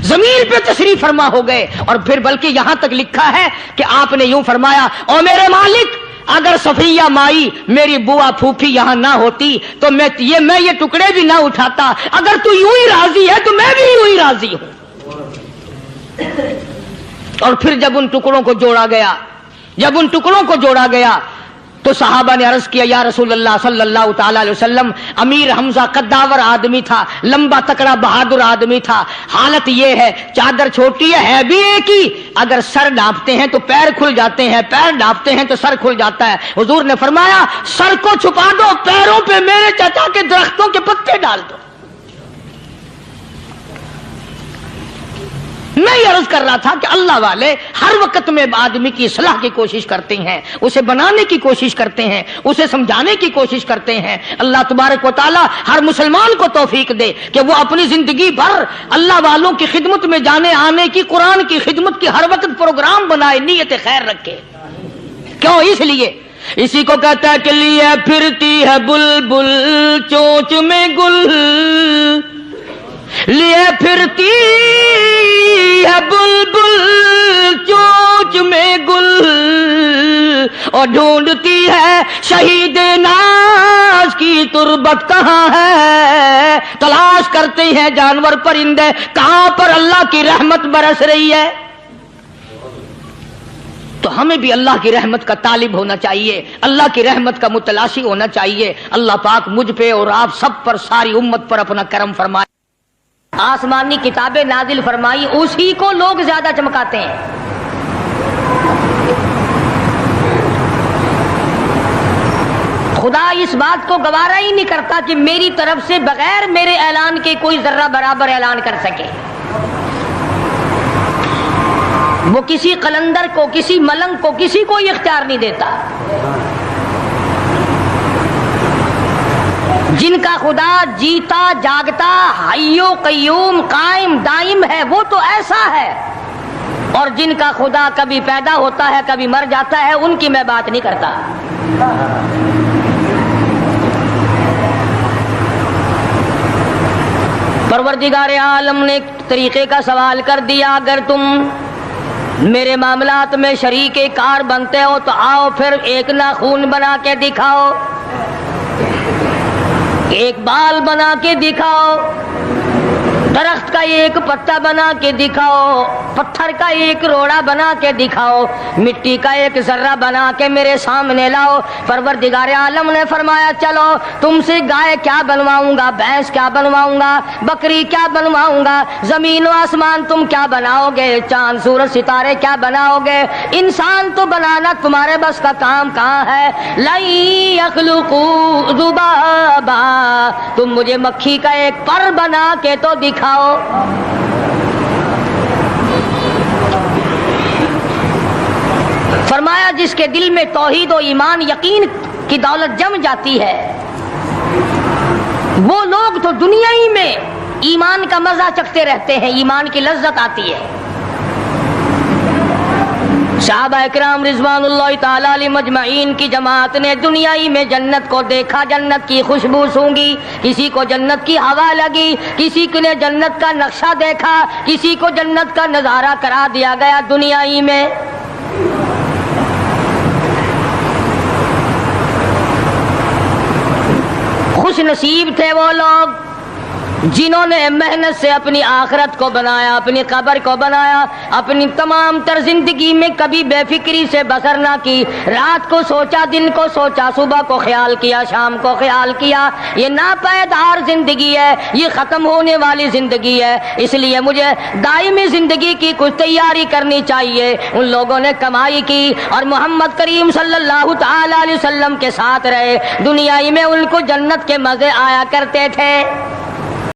زمین پہ تشریف فرما ہو گئے، اور پھر بلکہ یہاں تک لکھا ہے کہ آپ نے یوں فرمایا او میرے مالک اگر صفیہ مائی میری بوا پھوپھی یہاں نہ ہوتی تو میں یہ ٹکڑے بھی نہ اٹھاتا، اگر تو یوں ہی راضی ہے تو میں بھی یوں ہی راضی ہوں۔ اور پھر جب ان ٹکڑوں کو جوڑا گیا تو صحابہ نے عرض کیا یا رسول اللہ صلی اللہ تعالی علیہ وسلم امیر حمزہ قداور آدمی تھا، لمبا تکڑا بہادر آدمی تھا، حالت یہ ہے چادر چھوٹی ہے بھی ایک ہی، اگر سر ڈھانپتے ہیں تو پیر کھل جاتے ہیں، پیر ڈھانپتے ہیں تو سر کھل جاتا ہے۔ حضور نے فرمایا سر کو چھپا دو، پیروں پہ میرے چچا کے درختوں کے پتے ڈال دو۔ میں یہ عرض کر رہا تھا کہ اللہ والے ہر وقت میں آدمی کی اصلاح کی کوشش کرتے ہیں، اسے بنانے کی کوشش کرتے ہیں، اسے سمجھانے کی کوشش کرتے ہیں۔ اللہ تبارک و تعالی ہر مسلمان کو توفیق دے کہ وہ اپنی زندگی بھر اللہ والوں کی خدمت میں جانے آنے کی، قرآن کی خدمت کی ہر وقت پروگرام بنائے، نیت خیر رکھے۔ کیوں؟ اس لیے اسی کو کہتا ہے کہ لیے پھرتی ہے بلبل چونچ میں گل، لیے پھرتی ہے بلبل چونچ میں گل، اور ڈھونڈتی رہی ہے شہید ناز کی تربت کہاں ہے، تلاش کرتے ہیں جانور پرندے کہاں پر اللہ کی رحمت برس رہی ہے۔ تو ہمیں بھی اللہ کی رحمت کا طالب ہونا چاہیے، اللہ کی رحمت کا متلاشی ہونا چاہیے۔ اللہ پاک مجھ پہ اور آپ سب پر، ساری امت پر اپنا کرم فرمائے۔ آسمانی کتابیں نازل فرمائی، اسی کو لوگ زیادہ چمکاتے ہیں۔ خدا اس بات کو گوارا ہی نہیں کرتا کہ میری طرف سے بغیر میرے اعلان کے کوئی ذرہ برابر اعلان کر سکے۔ وہ کسی قلندر کو، کسی ملنگ کو، کسی کو اختیار نہیں دیتا۔ جن کا خدا جیتا جاگتا حی و قیوم قائم دائم ہے وہ تو ایسا ہے، اور جن کا خدا کبھی پیدا ہوتا ہے کبھی مر جاتا ہے ان کی میں بات نہیں کرتا۔ پروردگار عالم نے ایک طریقے کا سوال کر دیا، اگر تم میرے معاملات میں شریک کار بنتے ہو تو آؤ پھر ایک ناخون بنا کے دکھاؤ، ایک بال بنا کے دکھاؤ، درخت کا ایک پتا بنا کے دکھاؤ، پتھر کا ایک روڑا بنا کے دکھاؤ، مٹی کا ایک ذرہ بنا کے میرے سامنے لاؤ۔ پروردگار عالم نے فرمایا چلو تم سے گائے کیا بنواؤں گا، بھینس کیا بنواؤں گا، بکری کیا بنواؤں گا، زمین و آسمان تم کیا بناؤ گے، چاند سورج ستارے کیا بناؤ گے، انسان تو بنانا تمہارے بس کا کام کہاں ہے۔ لَن يَخْلُقُوا ذُبَابًا، تم مجھے مکھی کا ایک پر بنا کے تو دکھاؤ۔ فرمایا جس کے دل میں توحید و ایمان یقین کی دولت جم جاتی ہے وہ لوگ تو دنیا ہی میں ایمان کا مزہ چکھتے رہتے ہیں، ایمان کی لذت آتی ہے۔ صحابہ اکرام رضوان اللہ تعالی علیہ مجمعین کی جماعت نے دنیا ہی میں جنت کو دیکھا، جنت کی خوشبو سونگھی، کسی کو جنت کی ہوا لگی، کسی نے جنت کا نقشہ دیکھا، کسی کو جنت کا نظارہ کرا دیا گیا دنیا ہی میں۔ خوش نصیب تھے وہ لوگ جنہوں نے محنت سے اپنی آخرت کو بنایا، اپنی قبر کو بنایا، اپنی تمام تر زندگی میں کبھی بے فکری سے بسر نہ کی، رات کو سوچا، دن کو سوچا، صبح کو خیال کیا، شام کو خیال کیا۔ یہ ناپائیدار زندگی ہے، یہ ختم ہونے والی زندگی ہے، اس لیے مجھے دائمی زندگی کی کچھ تیاری کرنی چاہیے۔ ان لوگوں نے کمائی کی اور محمد کریم صلی اللہ تعالی علیہ وسلم کے ساتھ رہے، دنیا ہی میں ان کو جنت کے مزے آیا کرتے تھے۔